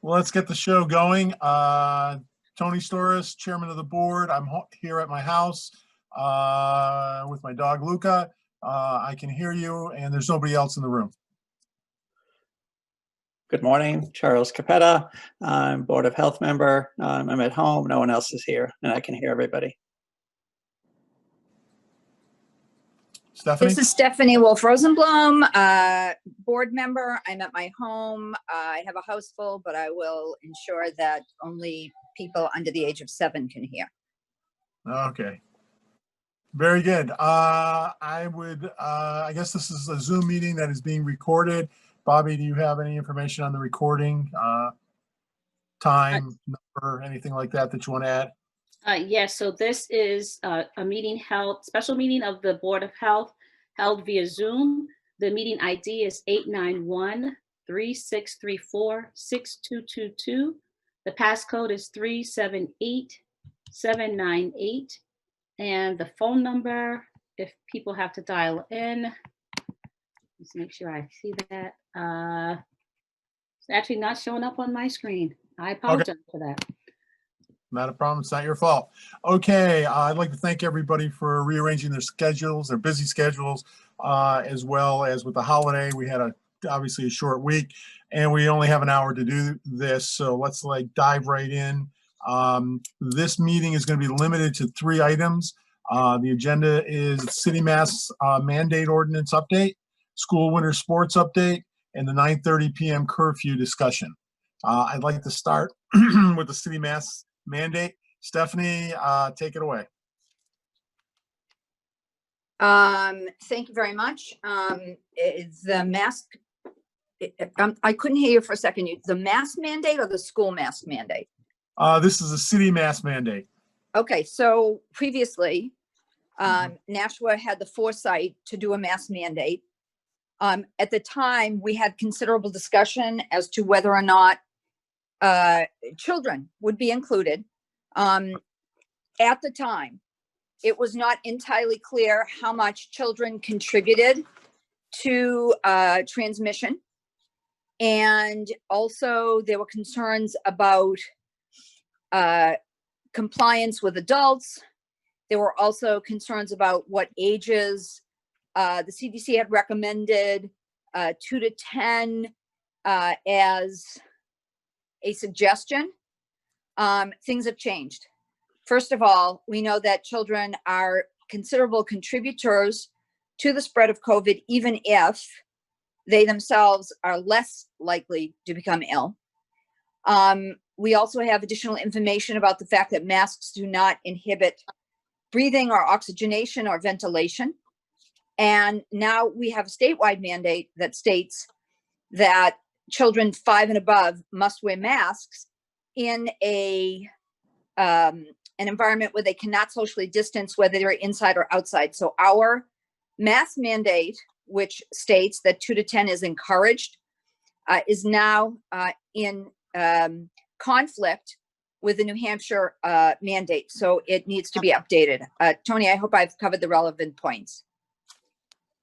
Well, let's get the show going. Tony Storis, chairman of the board. I'm here at my house with my dog, Luca. I can hear you, and there's nobody else in the room. Good morning, Charles Capetta. I'm Board of Health member. I'm at home. No one else is here, and I can hear everybody. Stephanie? This is Stephanie Wolf-Rosenblum, board member. I'm at my home. I have a house full, but I will ensure that only people under the age of 7 can hear. Okay. Very good. I guess this is a Zoom meeting that is being recorded. Bobby, do you have any information on the recording? Time, number, anything like that you want to add? Yes, so this is a meeting held, special meeting of the Board of Health held via Zoom. The meeting ID is 891-3634-6222. The passcode is 378798. And the phone number, if people have to dial in, let's make sure I see that. It's actually not showing up on my screen. I apologize for that. Not a problem. It's not your fault. Okay. I'd like to thank everybody for rearranging their schedules, their busy schedules, as well as with the holiday. We had obviously a short week and we only have an hour to do this. So let's dive right in. This meeting is going to be limited to 3 items. The agenda is city mask mandate ordinance update, school winter sports update, and the 9:30 p.m. curfew discussion. I'd like to start with the city mask mandate. Stephanie, take it away. Thank you very much. The mask, I couldn't hear you for a second. The mask mandate or the school mask mandate? This is a city mask mandate. Okay, so previously, Nashua had the foresight to do a mask mandate. At the time, we had considerable discussion as to whether or not children would be included. At the time, it was not entirely clear how much children contributed to transmission. And also there were concerns about compliance with adults. There were also concerns about what ages. The CDC had recommended 2 to 10 as a suggestion. Things have changed. First of all, we know that children are considerable contributors to the spread of COVID, even if they themselves are less likely to become ill. We also have additional information about the fact that masks do not inhibit breathing or oxygenation or ventilation. And now we have a statewide mandate that states that children 5 and above must wear masks in an environment where they cannot socially distance, whether they're inside or outside. So our mask mandate, which states that 2 to 10 is encouraged, is now in conflict with the New Hampshire mandate. So it needs to be updated. Tony, I hope I've covered the relevant points.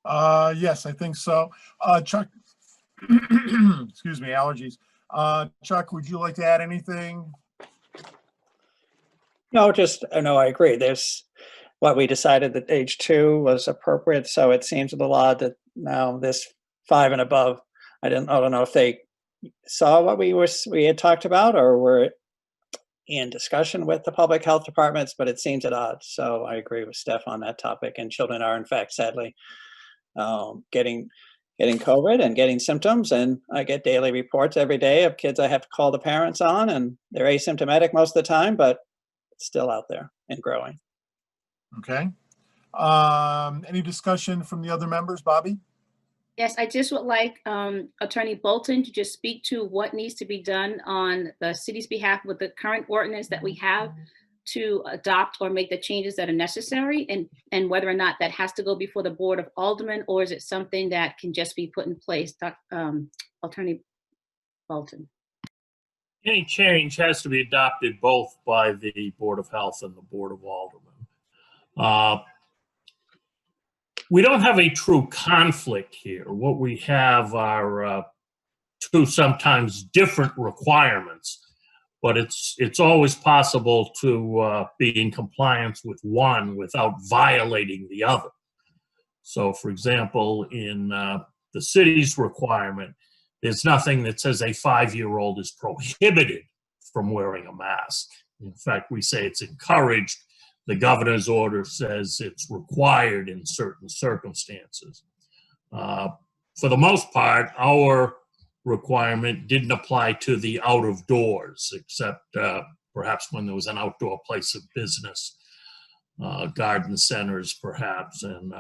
Yes, I think so. Chuck, excuse me, allergies. Chuck, would you like to add anything? No, I agree. There's what we decided that age 2 was appropriate. So it seems a little odd that now this 5 and above, I don't know if they saw what we had talked about or were in discussion with the public health departments, but it seems at odds. So I agree with Steph on that topic. And children are, in fact, sadly, getting COVID and getting symptoms. And I get daily reports every day of kids I have to call the parents on, and they're asymptomatic most of the time, but it's still out there and growing. Okay. Any discussion from the other members, Bobby? Yes, I just would like Attorney Bolton to just speak to what needs to be done on the city's behalf with the current ordinance that we have to adopt or make the changes that are necessary, and whether or not that has to go before the Board of Aldermen, or is it something that can just be put in place? Attorney Bolton. Any change has to be adopted both by the Board of Health and the Board of Aldermen. We don't have a true conflict here. What we have are two sometimes different requirements, but it's always possible to be in compliance with one without violating the other. So, for example, in the city's requirement, there's nothing that says a 5-year-old is prohibited from wearing a mask. In fact, we say it's encouraged. The governor's order says it's required in certain circumstances. For the most part, our requirement didn't apply to the out of doors, except perhaps when there was an outdoor place of business, garden centers perhaps, and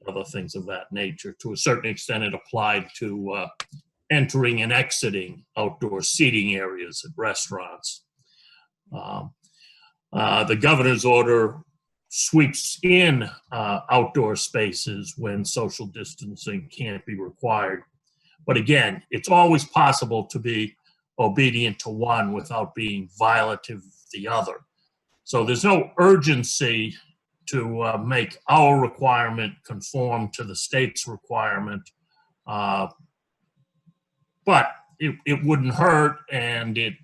other things of that nature. To a certain extent, it applied to entering and exiting outdoor seating areas at restaurants. The governor's order sweeps in outdoor spaces when social distancing can't be required. But again, it's always possible to be obedient to one without being violative of the other. So there's no urgency to make our requirement conform to the state's requirement. But it wouldn't hurt, and it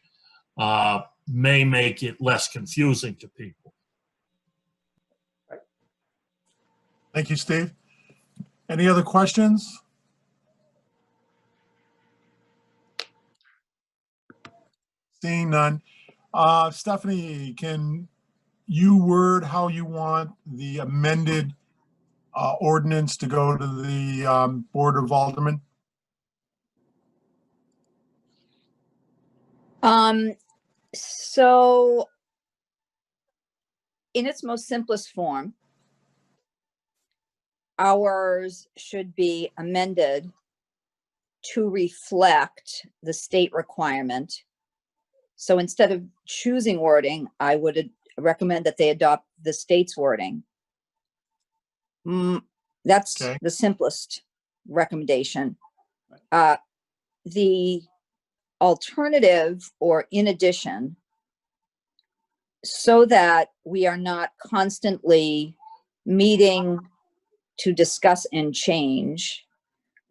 may make it less confusing to people. Thank you, Steve. Any other questions? Seeing none. Stephanie, can you word how you want the amended ordinance to go to the Board of Aldermen? So in its most simplest form, ours should be amended to reflect the state requirement. So instead of choosing wording, I would recommend that they adopt the state's wording. That's Okay. the simplest recommendation. The alternative, or in addition, so that we are not constantly meeting to discuss and change,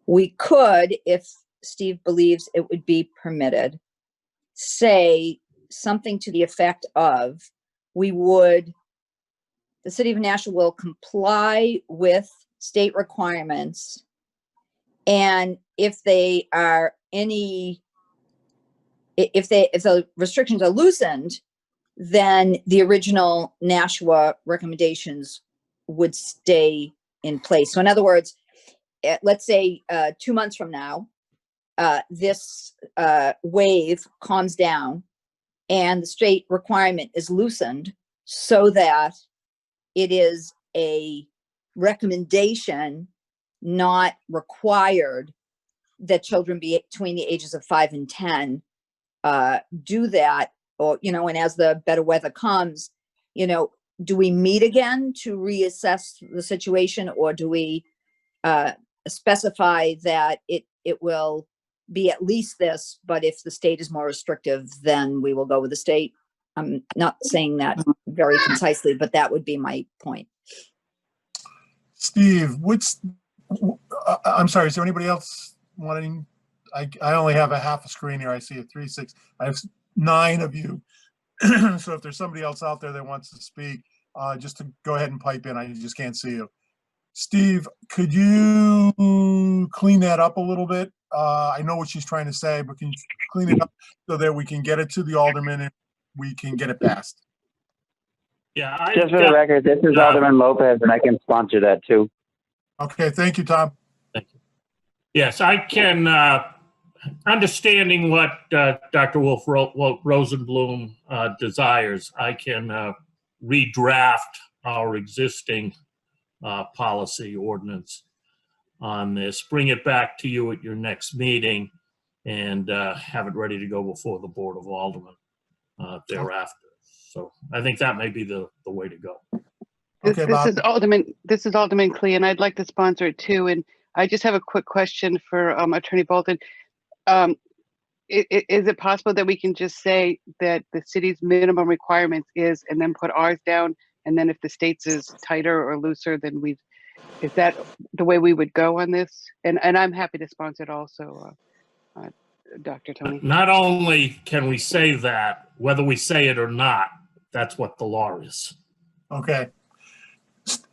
we could, if Steve believes it would be permitted, say something to the effect of, the city of Nashua will comply with state requirements, and if the restrictions are loosened, then the original Nashua recommendations would stay in place. So in other words, let's say 2 months from now, this wave calms down and the state requirement is loosened so that it is a recommendation, not required, that children between the ages of 5 and 10 do that. Or, and as the better weather comes, do we meet again to reassess the situation, or do we specify that it will be at least this, but if the state is more restrictive, then we will go with the state? I'm not saying that very concisely, but that would be my point. Steve, I'm sorry, is there anybody else wanting? I only have a half a screen here. I see a 3, 6. I have 9 of you. So if there's somebody else out there that wants to speak, just to go ahead and pipe in. I just can't see you. Steve, could you clean that up a little bit? I know what she's trying to say, but can you clean it up so that we can get it to the alderman and we can get it passed? Yeah, Just for the record, this is Alderman Lopez, and I can sponsor that too. Okay, thank you, Tom. Thank you. Yes, I can, understanding what Dr. Wolf Rosenblum desires, I can redraft our existing policy ordinance on this, bring it back to you at your next meeting, and have it ready to go before the Board of Aldermen thereafter. So I think that may be the way to go. Okay, Bob. This is Alderman Clee, and I'd like to sponsor it too. And I just have a quick question for Attorney Bolton. Is it possible that we can just say that the city's minimum requirements is, and then put ours down, and then if the state's is tighter or looser, then is that the way we would go on this? And I'm happy to sponsor it also. Dr. Tony. Not only can we say that, whether we say it or not, that's what the law is. Okay.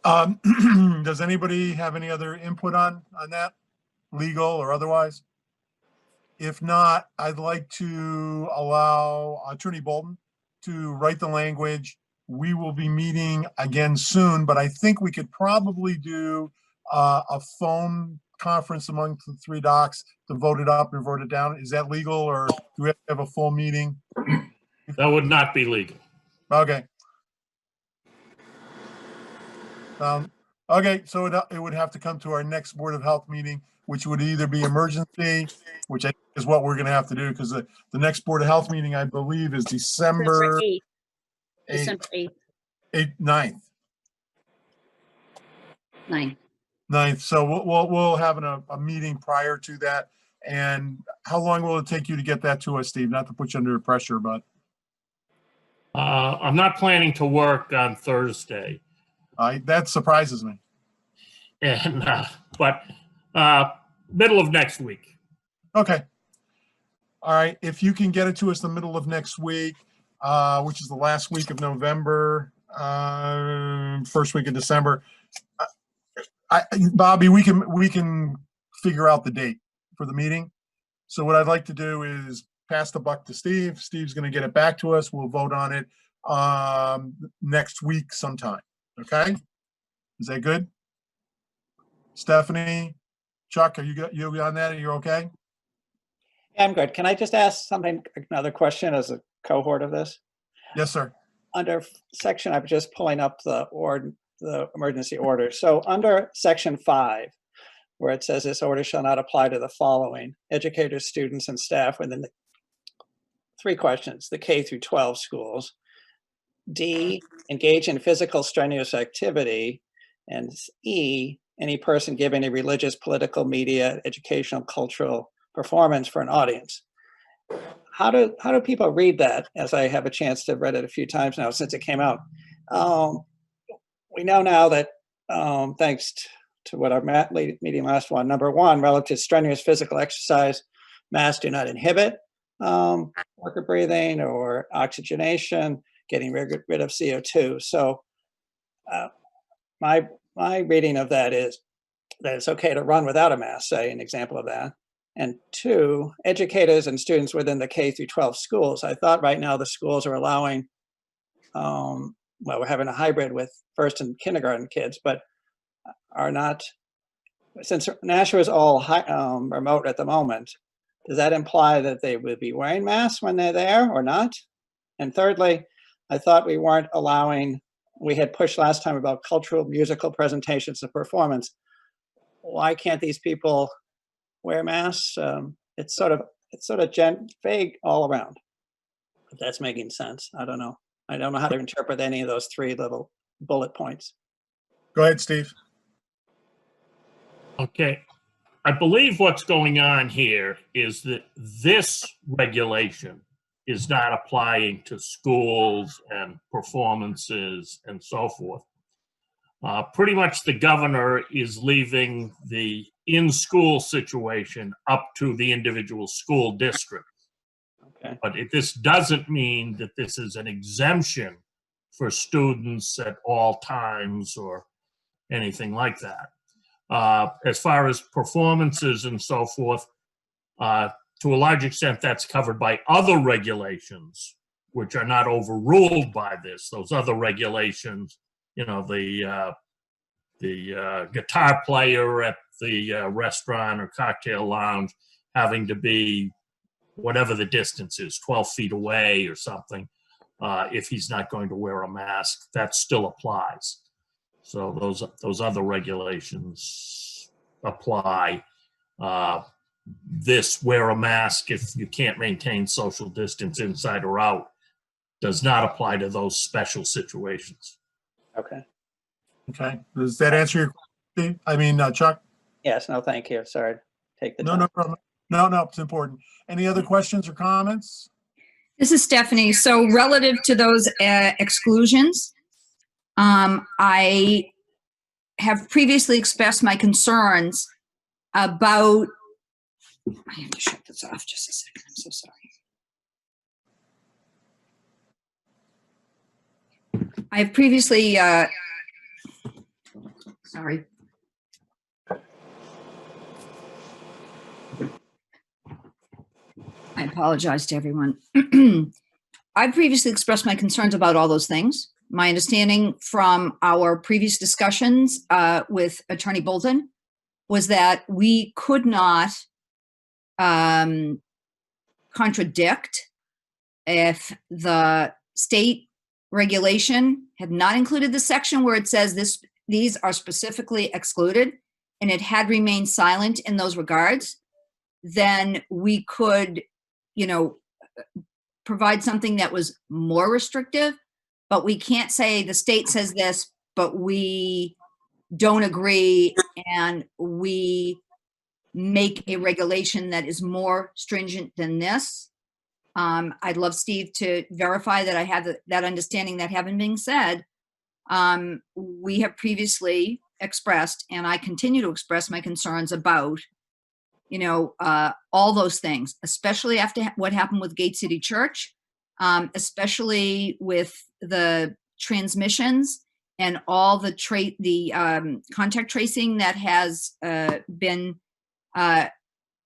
Does anybody have any other input on that, legal or otherwise? If not, I'd like to allow Attorney Bolton to write the language. We will be meeting again soon, but I think we could probably do a phone conference among the three docs to vote it up and vote it down. Is that legal, or do we have to have a full meeting? That would not be legal. Okay. Okay, so it would have to come to our next Board of Health meeting, which would either be emergency, which I think is what we're gonna have to do, because the next Board of Health meeting, I believe, is December 8th. 8th, December 8th, 9th. 9th. 9th. So we'll have a meeting prior to that. And how long will it take you to get that to us, Steve? Not to put you under pressure, but I'm not planning to work on Thursday, that surprises me. and but middle of next week. Okay. All right. If you can get it to us the middle of next week, which is the last week of November, first week of December, Bobby, we can figure out the date for the meeting. So what I'd like to do is pass the buck to Steve. Steve's going to get it back to us. We'll vote on it next week sometime. Okay? Is that good? Stephanie, Chuck, are you on that? Are you okay? Yeah, I'm good. Can I just ask something, another question as a cohort of this? Yes, sir. Under section, I'm just pulling up the emergency order. So under section 5, where it says this order shall not apply to the following: educators, students, and staff within the 3 questions, the K through 12 schools. D, engage in physical strenuous activity. And E, any person giving a religious, political, media, educational, cultural performance for an audience. How do people read that, as I have a chance to read it a few times now since it came out? We know now that thanks to what our meeting last one, number 1, relative to strenuous physical exercise, masks do not inhibit worker breathing or oxygenation, getting rid of CO2. So my reading of that is that it's okay to run without a mask, say, an example of that. And 2, educators and students within the K through 12 schools. I thought right now the schools are allowing, well, we're having a hybrid with first and kindergarten kids, but are not, since Nashua is all remote at the moment, does that imply that they would be wearing masks when they're there or not? And thirdly, I thought we weren't allowing, we had pushed last time about cultural musical presentations and performance. Why can't these people wear masks? It's sort of vague all around, if that's making sense. I don't know. I don't know how to interpret any of those 3 little bullet points. Go ahead, Steve. Okay. I believe what's going on here is that this regulation is not applying to schools and performances and so forth. Pretty much the governor is leaving the in-school situation up to the individual school district. Okay. But this doesn't mean that this is an exemption for students at all times or anything like that. As far as performances and so forth, to a large extent, that's covered by other regulations, which are not overruled by this. Those other regulations, you know, the guitar player at the restaurant or cocktail lounge having to be whatever the distance is, 12 feet away or something, if he's not going to wear a mask, that still applies. So those other regulations apply. This wear a mask if you can't maintain social distance inside or out does not apply to those special situations. Okay. Okay. Does that answer your question? I mean, Chuck? Yes, no, thank you. Sorry. Take the No, time. no problem. No, it's important. Any other questions or comments? This is Stephanie. So relative to those exclusions, I have previously expressed my concerns about I have to shut this off just a second. I'm so sorry. I have previously, sorry. I apologize to everyone. I previously expressed my concerns about all those things. My understanding from our previous discussions with Attorney Bolton was that we could not contradict if the state regulation had not included the section where it says these are specifically excluded, and it had remained silent in those regards, then we could, provide something that was more restrictive. But we can't say the state says this, but we don't agree, and we make a regulation that is more stringent than this. I'd love Steve to verify that I have that understanding. That having been said, we have previously expressed, and I continue to express my concerns about, all those things, especially after what happened with Gate City Church, especially with the transmissions and all the contact tracing that has been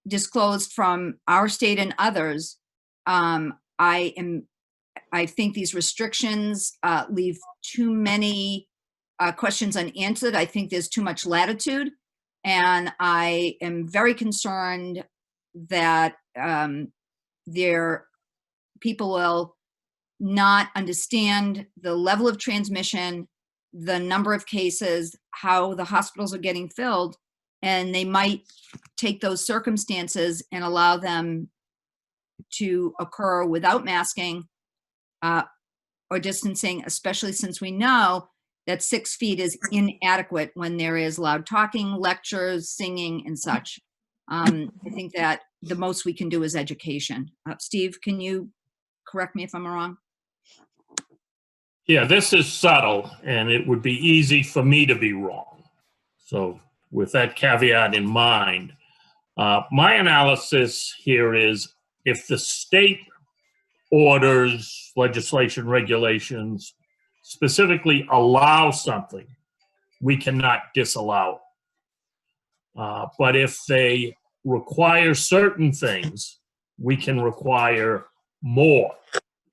disclosed from our state and others. I think these restrictions leave too many questions unanswered. I think there's too much latitude, and I am very concerned that people will not understand the level of transmission, the number of cases, how the hospitals are getting filled, and they might take those circumstances and allow them to occur without masking or distancing, especially since we know that 6 feet is inadequate when there is loud talking, lectures, singing, and such. I think that the most we can do is education. Steve, can you correct me if I'm wrong? Yeah, this is subtle, and it would be easy for me to be wrong. So with that caveat in mind, my analysis here is if the state orders, legislation, regulations specifically allow something, we cannot disallow it. But if they require certain things, we can require more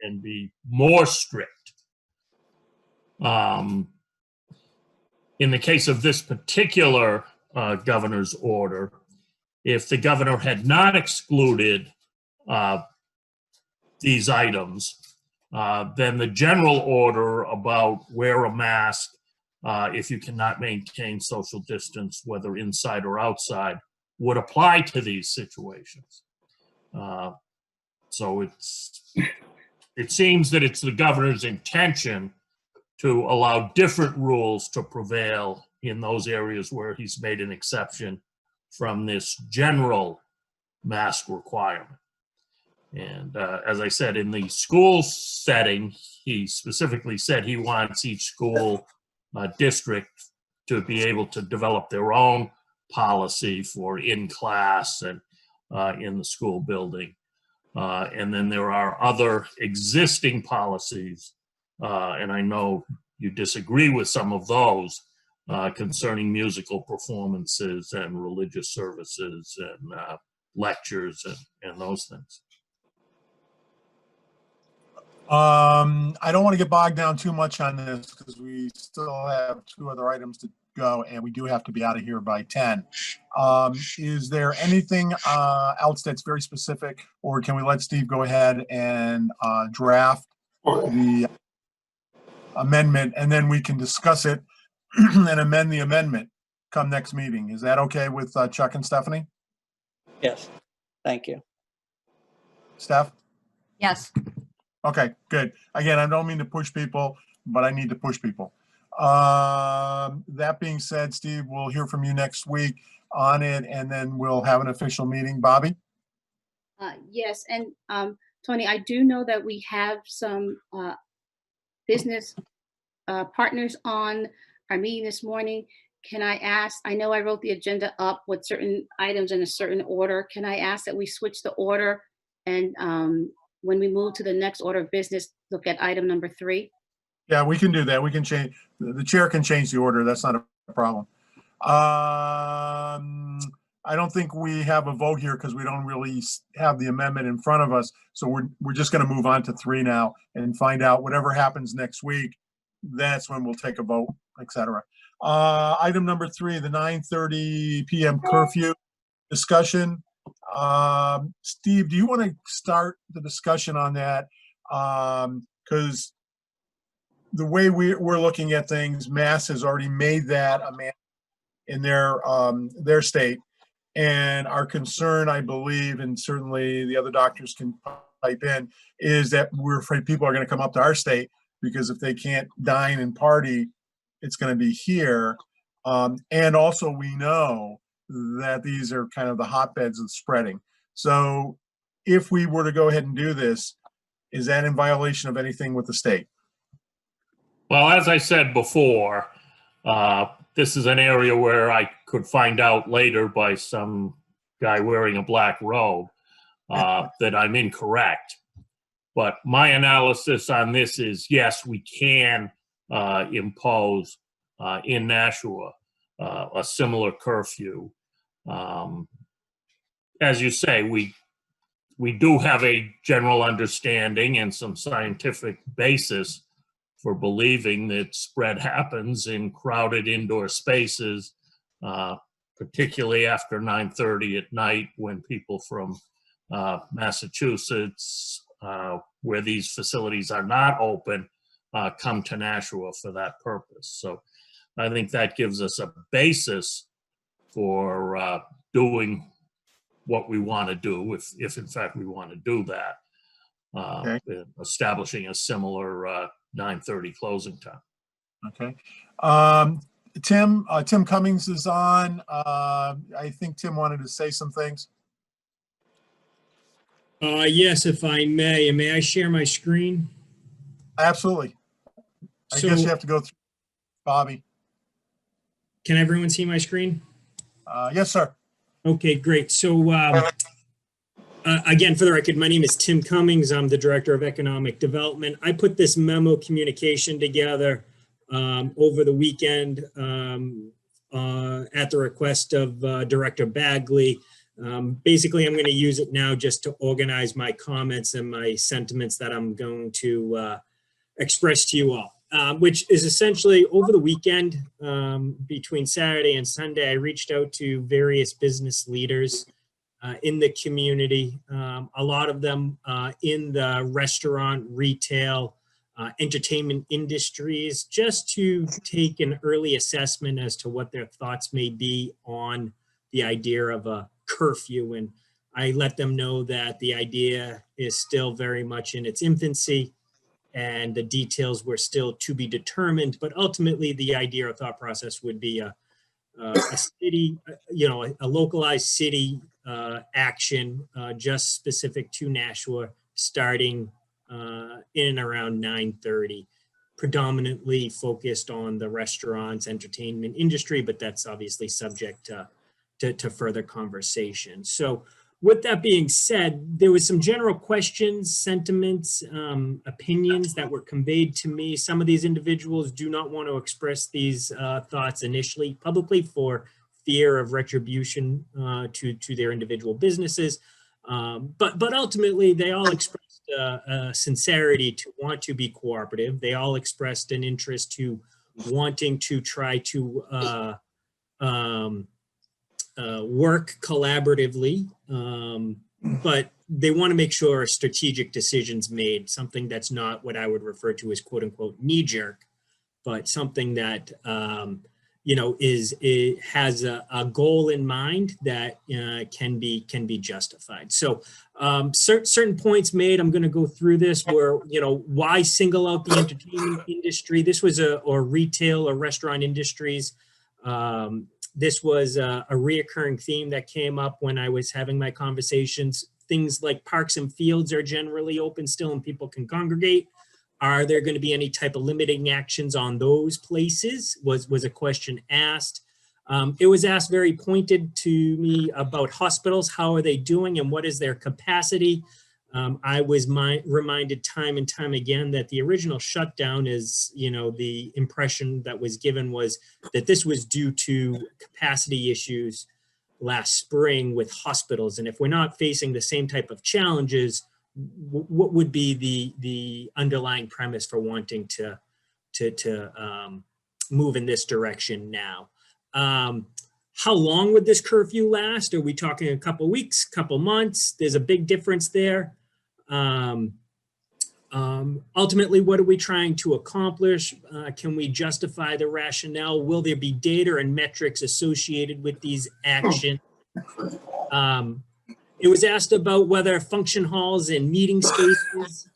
and be more strict. In the case of this particular governor's order, if the governor had not excluded these items, then the general order about wear a mask if you cannot maintain social distance, whether inside or outside, would apply to these situations. So it seems that it's the governor's intention to allow different rules to prevail in those areas where he's made an exception from this general mask requirement. And as I said, in the school setting, he specifically said he wants each school district to be able to develop their own policy for in class and in the school building. And then there are other existing policies, and I know you disagree with some of those concerning musical performances and religious services and lectures and those things. I don't want to get bogged down too much on this because we still have 2 other items to go, and we do have to be out of here by 10. Is there anything else that's very specific, or can we let Steve go ahead and draft the amendment, and then we can discuss it and amend the amendment come next meeting? Is that okay with Chuck and Stephanie? Yes, thank you. Steph? Yes. Okay, good. Again, I don't mean to push people, but I need to push people. That being said, Steve, we'll hear from you next week on it, and then we'll have an official meeting. Bobby? Yes, and Tony, I do know that we have some business partners on our meeting this morning. can I ask, I know I wrote the agenda up with certain items in a certain order. Can I ask that we switch the order and when we move to the next order of business, look at item number 3? Yeah, we can do that. We can change, the chair can change the order. That's not a problem. I don't think we have a vote here because we don't really have the amendment in front of us. So we're just going to move on to 3 now and find out whatever happens next week. That's when we'll take a vote, etc. Item number 3, the 9:30 p.m. curfew discussion. Steve, do you want to start the discussion on that? Because the way we're looking at things, Mass has already made that a mandate in their state. And our concern, I believe, and certainly the other doctors can pipe in, is that we're afraid people are going to come up to our state because if they can't dine and party, it's going to be here. And also we know that these are kind of the hotbeds of spreading. So if we were to go ahead and do this, is that in violation of anything with the state? Well, as I said before, this is an area where I could find out later by some guy wearing a black robe that I'm incorrect. But my analysis on this is, yes, we can impose in Nashua a similar curfew. As you say, we do have a general understanding and some scientific basis for believing that spread happens in crowded indoor spaces, particularly after 9:30 at night when people from Massachusetts, where these facilities are not open, come to Nashua for that purpose. So I think that gives us a basis for doing what we want to do, if in fact we want to do that, establishing a similar 9:30 closing time. Okay. Tim Cummings is on. I think Tim wanted to say some things. Yes, if I may. And may I share my screen? Absolutely. I guess you have to go through Bobby. Can everyone see my screen? Yes, sir. Okay, great. So again, for the record, my name is Tim Cummings. I'm the Director of Economic Development. I put this memo communication together over the weekend at the request of Director Bagley. Basically, I'm going to use it now just to organize my comments and my sentiments that I'm going to express to you all, which is essentially over the weekend, between Saturday and Sunday, I reached out to various business leaders in the community, a lot of them in the restaurant, retail, entertainment industries, just to take an early assessment as to what their thoughts may be on the idea of a curfew. And I let them know that the idea is still very much in its infancy and the details were still to be determined. But ultimately, the idea or thought process would be a city, a localized city action just specific to Nashua, starting in and around 9:30, predominantly focused on the restaurants, entertainment industry, but that's obviously subject to further conversation. So with that being said, there was some general questions, sentiments, opinions that were conveyed to me. Some of these individuals do not want to express these thoughts initially publicly for fear of retribution to their individual businesses. But ultimately, they all expressed a sincerity to want to be cooperative. They all expressed an interest to wanting to try to work collaboratively, but they want to make sure strategic decisions made, something that's not what I would refer to as quote unquote knee jerk, but something that has a goal in mind that can be justified. So certain points made, I'm going to go through this where, why single out the entertainment industry? This was or retail or restaurant industries. This was a reoccurring theme that came up when I was having my conversations. Things like parks and fields are generally open still and people can congregate. Are there going to be any type of limiting actions on those places? Was a question asked. It was asked very pointed to me about hospitals. How are they doing and what is their capacity? I was reminded time and time again that the original shutdown is, the impression that was given was that this was due to capacity issues last spring with hospitals. And if we're not facing the same type of challenges, what would be the underlying premise for wanting to move in this direction now? How long would this curfew last? Are we talking a couple weeks, couple months? There's a big difference there. Ultimately, what are we trying to accomplish? Can we justify the rationale? Will there be data and metrics associated with these actions? It was asked about whether function halls and meeting spaces,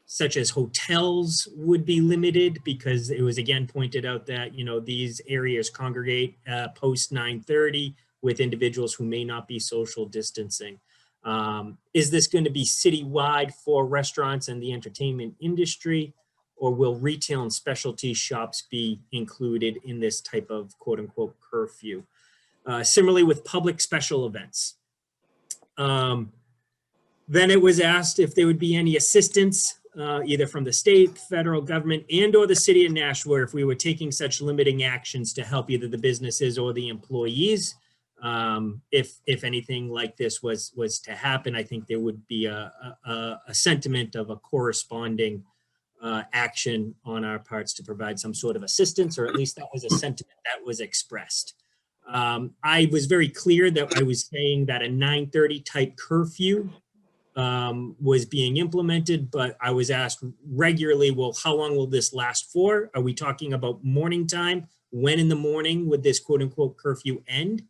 such as hotels, would be limited, because it was again pointed out that, these areas congregate post 9:30 with individuals who may not be social distancing. Is this going to be citywide for restaurants and the entertainment industry, or will retail and specialty shops be included in this type of quote unquote curfew? Similarly with public special events. Then it was asked if there would be any assistance either from the state, federal government, and or the city of Nashua if we were taking such limiting actions to help either the businesses or the employees. If anything like this was to happen, I think there would be a sentiment of a corresponding action on our parts to provide some sort of assistance, or at least that was a sentiment that was expressed. I was very clear that I was saying that a 9:30 type curfew was being implemented, but I was asked regularly, well, how long will this last for? Are we talking about morning time? When in the morning would this quote unquote curfew end?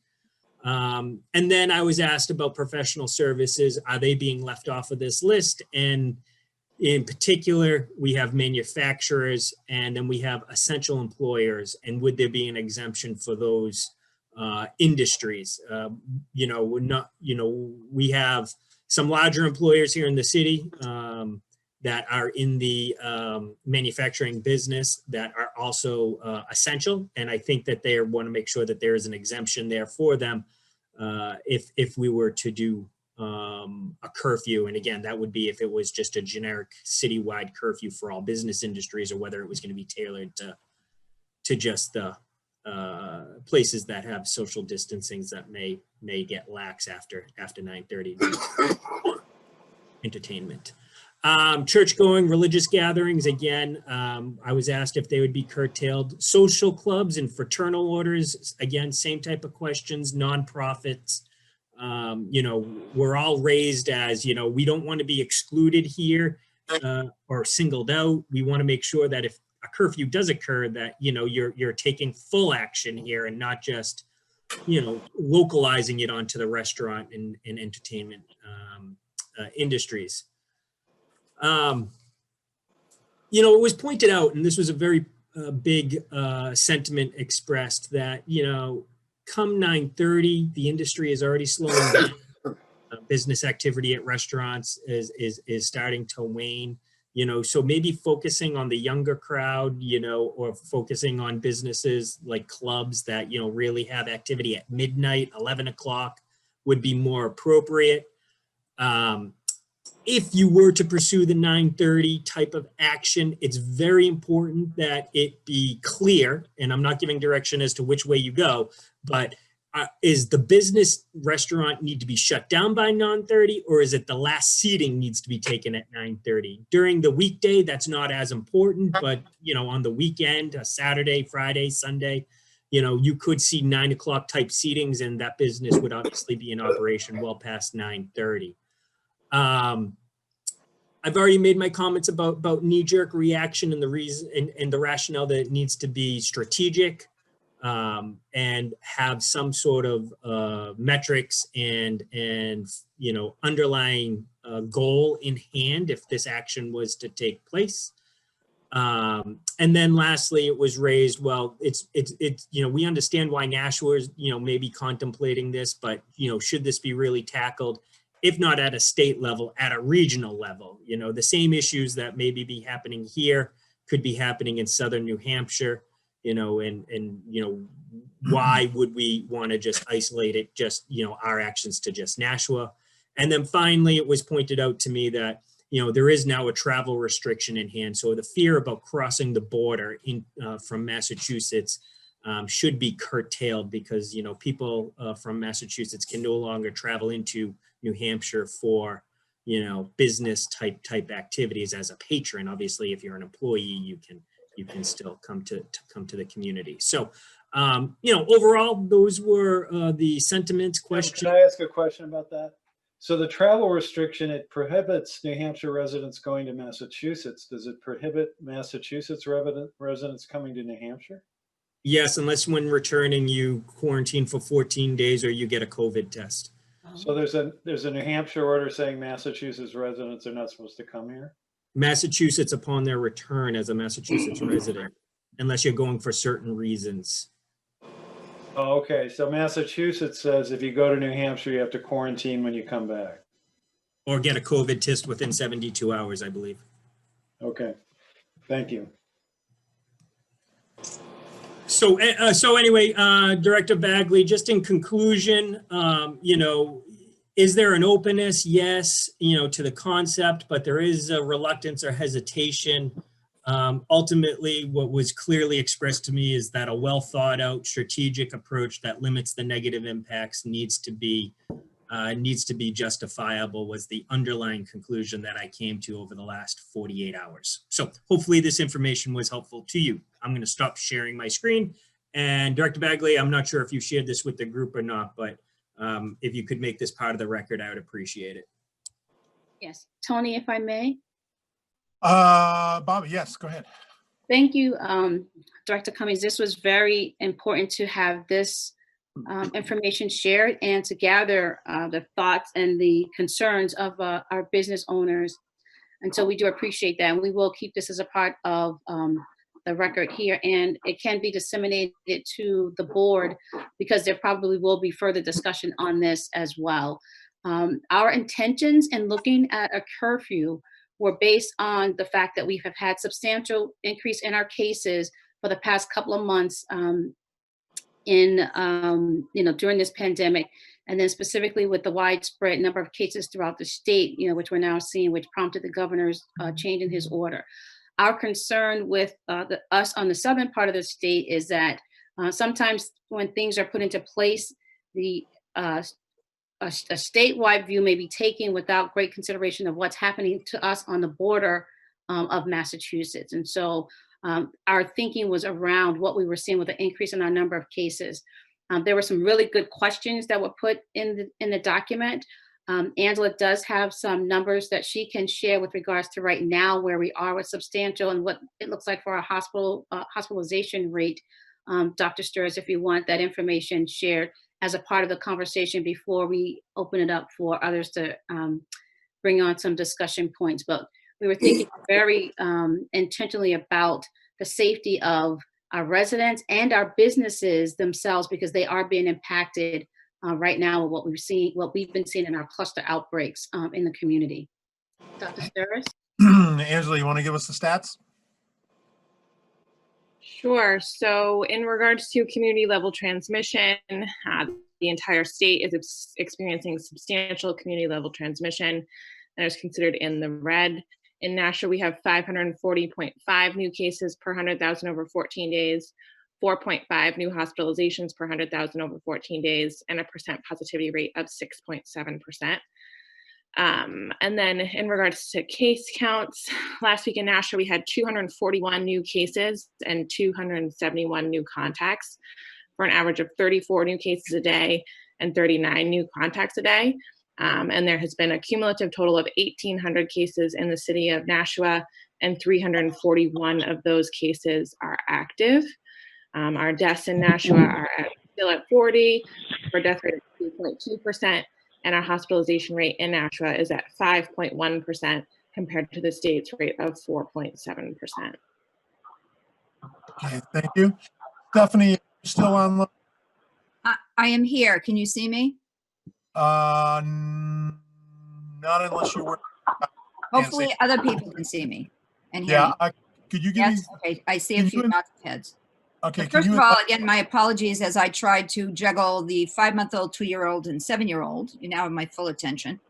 And then I was asked about professional services. Are they being left off of this list? And in particular, we have manufacturers, and then we have essential employers. And would there be an exemption for those industries? We have some larger employers here in the city that are in the manufacturing business that are also essential. And I think that they want to make sure that there is an exemption there for them if we were to do a curfew. And again, that would be if it was just a generic citywide curfew for all business industries, or whether it was going to be tailored to just the places that have social distancing that may get lax after 9:30 entertainment. Church going, religious gatherings, again, I was asked if they would be curtailed. Social clubs and fraternal orders, again, same type of questions. Nonprofits, we're all raised as, we don't want to be excluded here or singled out. We want to make sure that if a curfew does occur, that, you're taking full action here and not just, localizing it onto the restaurant and entertainment industries. It was pointed out, and this was a very big sentiment expressed, that, come 9:30, the industry is already slowing down. Business activity at restaurants is starting to wane. So maybe focusing on the younger crowd, or focusing on businesses like clubs that, really have activity at midnight, 11 o'clock would be more appropriate. If you were to pursue the 9:30 type of action, it's very important that it be clear, and I'm not giving direction as to which way you go, but is the business restaurant need to be shut down by 9:30, or is it the last seating needs to be taken at 9:30? During the weekday, that's not as important, but, on the weekend, a Saturday, Friday, Sunday, you could see 9 o'clock type seatings, and that business would obviously be in operation well past 9:30. I've already made my comments about knee-jerk reaction and the reason and the rationale that it needs to be strategic and have some sort of metrics and underlying goal in hand if this action was to take place. And then lastly, it was raised, well, it's we understand why Nashua is maybe contemplating this, but should this be really tackled, if not at a state level, at a regional level? The same issues that maybe be happening here could be happening in southern New Hampshire, and why would we want to just isolate it, just, our actions to just Nashua? And then finally, it was pointed out to me that, there is now a travel restriction in hand. So the fear about crossing the border from Massachusetts should be curtailed because, people from Massachusetts can no longer travel into New Hampshire for, business type activities as a patron. Obviously, if you're an employee, you can still come to the community. So, overall, those were the sentiments, questions. Can I ask a question about that? So the travel restriction, it prohibits New Hampshire residents going to Massachusetts. Does it prohibit Massachusetts residents coming to New Hampshire? Yes, unless when returning you quarantine for 14 days or you get a COVID test. So there's a New Hampshire order saying Massachusetts residents are not supposed to come here? Massachusetts upon their return as a Massachusetts resident, unless you're going for certain reasons. Oh, okay. So Massachusetts says if you go to New Hampshire, you have to quarantine when you come back. Or get a COVID test within 72 hours, I believe. Okay. Thank you. So anyway, Director Bagley, just in conclusion, is there an openness? Yes, to the concept, but there is a reluctance or hesitation. Ultimately, what was clearly expressed to me is that a well thought out strategic approach that limits the negative impacts needs to be justifiable was the underlying conclusion that I came to over the last 48 hours. So hopefully this information was helpful to you. I'm going to stop sharing my screen. And Director Bagley, I'm not sure if you shared this with the group or not, but if you could make this part of the record, I would appreciate it. Yes, Tony, if I may. Bobby, yes, go ahead. Thank you, Director Cummings. This was very important to have this information shared and to gather the thoughts and the concerns of our business owners. And so we do appreciate that. And we will keep this as a part of the record here, and it can be disseminated to the board because there probably will be further discussion on this as well. Our intentions in looking at a curfew were based on the fact that we have had substantial increase in our cases for the past couple of months during this pandemic, and then specifically with the widespread number of cases throughout the state, which we're now seeing, which prompted the governor's change in his order. Our concern with us on the southern part of the state is that sometimes when things are put into place, a statewide view may be taken without great consideration of what's happening to us on the border of Massachusetts. And so our thinking was around what we were seeing with the increase in our number of cases. There were some really good questions that were put in the document. Angela does have some numbers that she can share with regards to right now where we are with substantial and what it looks like for our hospitalization rate. Dr. Sturz, if you want that information shared as a part of the conversation before we open it up for others to bring on some discussion points. But we were thinking very intentionally about the safety of our residents and our businesses themselves, because they are being impacted right now with what we've been seeing in our cluster outbreaks in the community. Dr. Sturz? Angela, you want to give us the stats? Sure. So in regards to community level transmission, the entire state is experiencing substantial community level transmission that is considered in the red. In Nashua, we have 540.5 new cases per 100,000 over 14 days, 4.5 new hospitalizations per 100,000 over 14 days, and a percent positivity rate of 6.7%. And then in regards to case counts, last week in Nashua, we had 241 new cases and 271 new contacts for an average of 34 new cases a day and 39 new contacts a day. And there has been a cumulative total of 1,800 cases in the city of Nashua, and 341 of those cases are active. Our deaths in Nashua are still at 40, for death rate of 2.2%, and our hospitalization rate in Nashua is at 5.1% compared to the state's rate of 4.7%. Okay, thank you. Stephanie, you're still on? I am here. Can you see me? Not unless you were. Hopefully other people can see me and hear me. Yeah, could you give me? Yes, okay. I see a can few you- knots of heads. Okay, But can first you, of all, again, my apologies as I tried to juggle the 5-month-old, 2-year-old, and 7-year-old. You now have my full attention.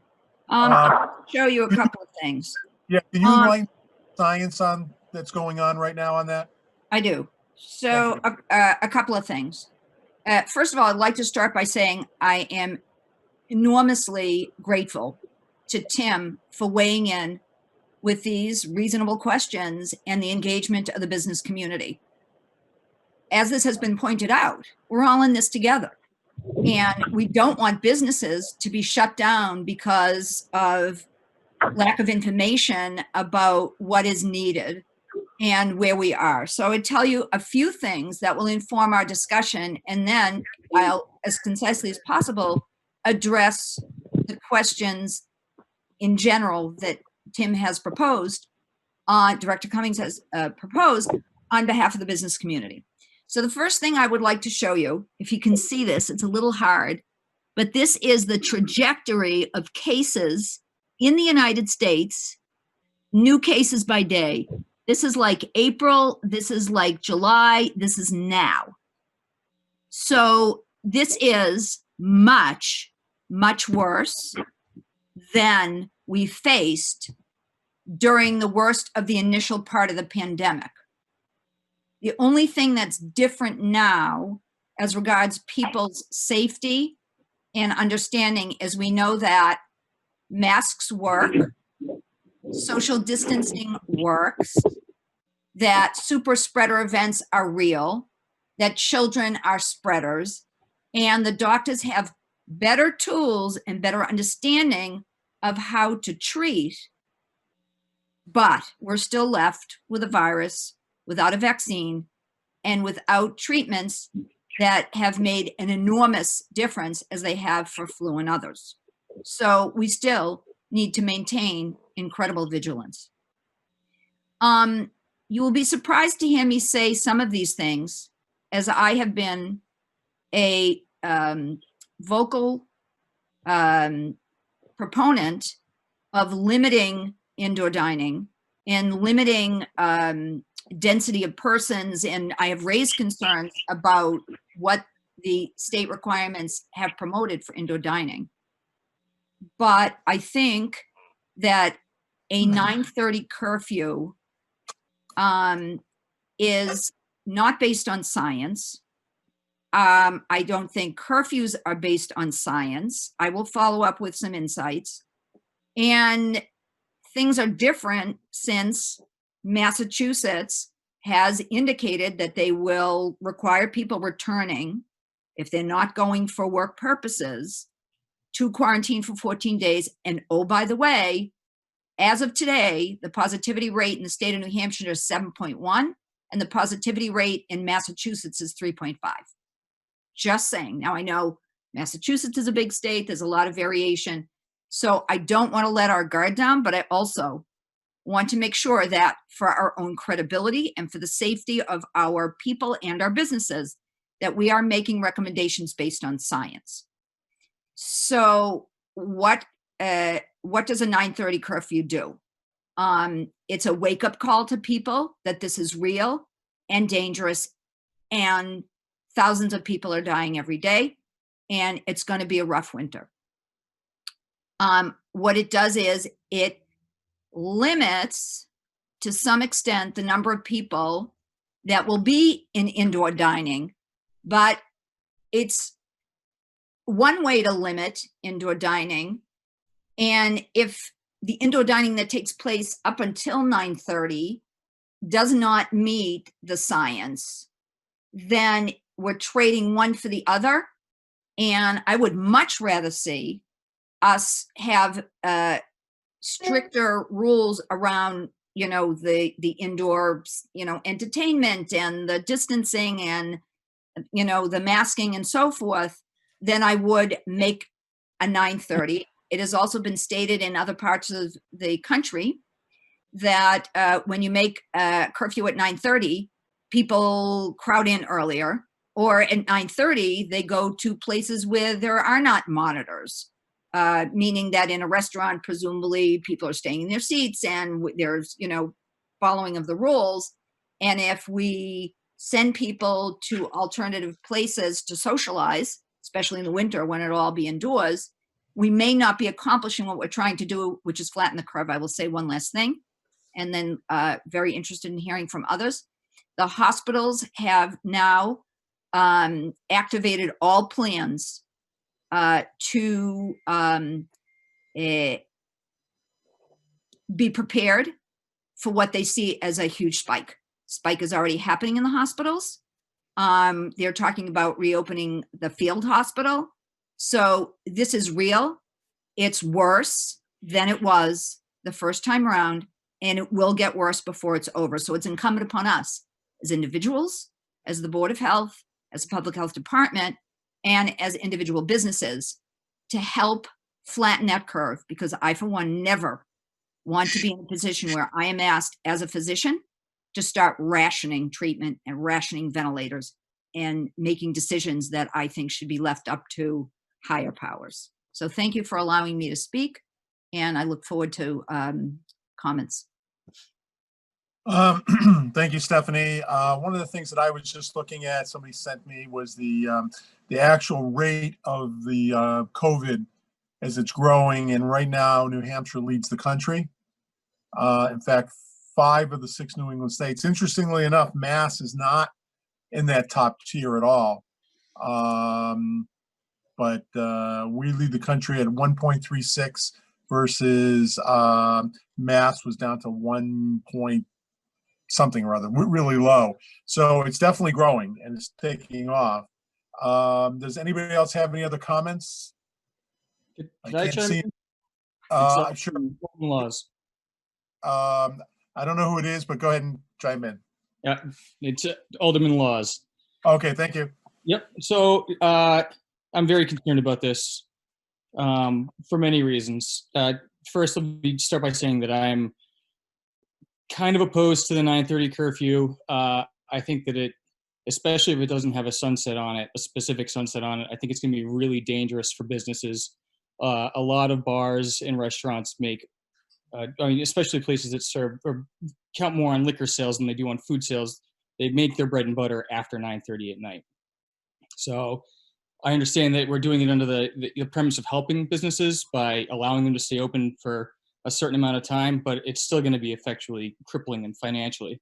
Show you a couple of things. yeah, can you enlighten science on that's going on right now on that? I do. So a couple of things. First of all, I'd like to start by saying I am enormously grateful to Tim for weighing in with these reasonable questions and the engagement of the business community. As this has been pointed out, we're all in this together. And we don't want businesses to be shut down because of lack of information about what is needed and where we are. So I would tell you a few things that will inform our discussion, and then I'll, as concisely as possible, address the questions in general that Tim has proposed, Director Cummings has proposed on behalf of the business community. So the first thing I would like to show you, if you can see this, it's a little hard, but this is the trajectory of cases in the United States, new cases by day. This is like April, this is like July, this is now. So this is much, much worse than we faced during the worst of the initial part of the pandemic. The only thing that's different now as regards people's safety and understanding is we know that masks work, social distancing works, that super spreader events are real, that children are spreaders, and the doctors have better tools and better understanding of how to treat. But we're still left with a virus, without a vaccine, and without treatments that have made an enormous difference as they have for flu and others. So we still need to maintain incredible vigilance. You will be surprised to hear me say some of these things, as I have been a vocal proponent of limiting indoor dining and limiting density of persons, and I have raised concerns about what the state requirements have promoted for indoor dining. But I think that a 9:30 curfew is not based on science. I don't think curfews are based on science. I will follow up with some insights. And things are different since Massachusetts has indicated that they will require people returning, if they're not going for work purposes, to quarantine for 14 days. And oh, by the way, as of today, the positivity rate in the state of New Hampshire is 7.1, and the positivity rate in Massachusetts is 3.5. Just saying. Now, I know Massachusetts is a big state. There's a lot of variation. So I don't want to let our guard down, but I also want to make sure that for our own credibility and for the safety of our people and our businesses, that we are making recommendations based on science. So what does a 9:30 curfew do? It's a wake-up call to people that this is real and dangerous, and thousands of people are dying every day, and it's going to be a rough winter. What it does is it limits, to some extent, the number of people that will be in indoor dining, but it's one way to limit indoor dining. And if the indoor dining that takes place up until 9:30 does not meet the science, then we're trading one for the other. And I would much rather see us have stricter rules around, the indoor, entertainment and the distancing and, the masking and so forth, than I would make a 9:30. It has also been stated in other parts of the country that when you make a curfew at 9:30, people crowd in earlier, or at 9:30, they go to places where there are not monitors, meaning that in a restaurant, presumably people are staying in their seats and there's, following of the rules. And if we send people to alternative places to socialize, especially in the winter when it'll all be indoors, we may not be accomplishing what we're trying to do, which is flatten the curve. I will say one last thing, and then very interested in hearing from others. The hospitals have now activated all plans to be prepared for what they see as a huge spike. Spike is already happening in the hospitals. They're talking about reopening the field hospital. So this is real. It's worse than it was the first time around, and it will get worse before it's over. So it's incumbent upon us as individuals, as the Board of Health, as the Public Health Department, and as individual businesses to help flatten that curve, because I, for one, never want to be in a position where I am asked as a physician to start rationing treatment and rationing ventilators and making decisions that I think should be left up to higher powers. So thank you for allowing me to speak, and I look forward to comments. Thank you, Stephanie. One of the things that I was just looking at, somebody sent me, was the actual rate of the COVID as it's growing. And right now, New Hampshire leads the country. In fact, 5 of the 6 New England states. Interestingly enough, Mass is not in that top tier at all. But we lead the country at 1.36 versus Mass was down to 1 point something or other, really low. So it's definitely growing and it's taking off. Does anybody else have any other comments? Could I I can't chime see. in? Sure. Laws. I don't know who it is, but go ahead and chime in. Yeah, it's Alderman Laws. Okay, thank you. Yep. So I'm very concerned about this for many reasons. First, let me start by saying that I'm kind of opposed to the 9:30 curfew. I think that it, especially if it doesn't have a sunset on it, a specific sunset on it, I think it's going to be really dangerous for businesses. A lot of bars and restaurants make, I mean, especially places that serve or count more on liquor sales than they do on food sales, they make their bread and butter after 9:30 at night. So I understand that we're doing it under the premise of helping businesses by allowing them to stay open for a certain amount of time, but it's still going to be effectually crippling them financially.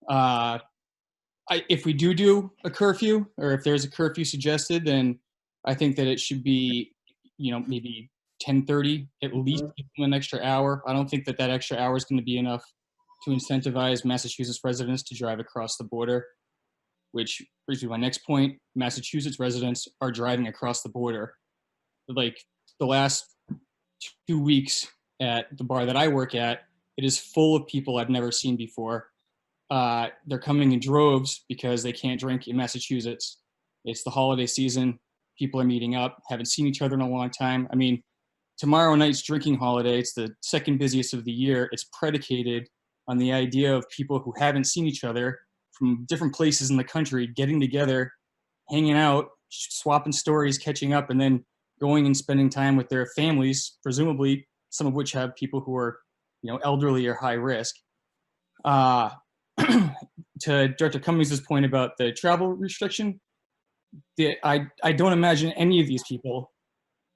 If we do a curfew, or if there's a curfew suggested, then I think that it should be, maybe 10:30, at least give them an extra hour. I don't think that extra hour is going to be enough to incentivize Massachusetts residents to drive across the border, which brings me to my next point. Massachusetts residents are driving across the border. Like the last 2 weeks at the bar that I work at, it is full of people I've never seen before. They're coming in droves because they can't drink in Massachusetts. It's the holiday season. People are meeting up, haven't seen each other in a long time. I mean, tomorrow night's drinking holiday, it's the second busiest of the year. It's predicated on the idea of people who haven't seen each other from different places in the country getting together, hanging out, swapping stories, catching up, and then going and spending time with their families, presumably some of which have people who are, elderly or high risk. To Director Cummings' point about the travel restriction, I don't imagine any of these people,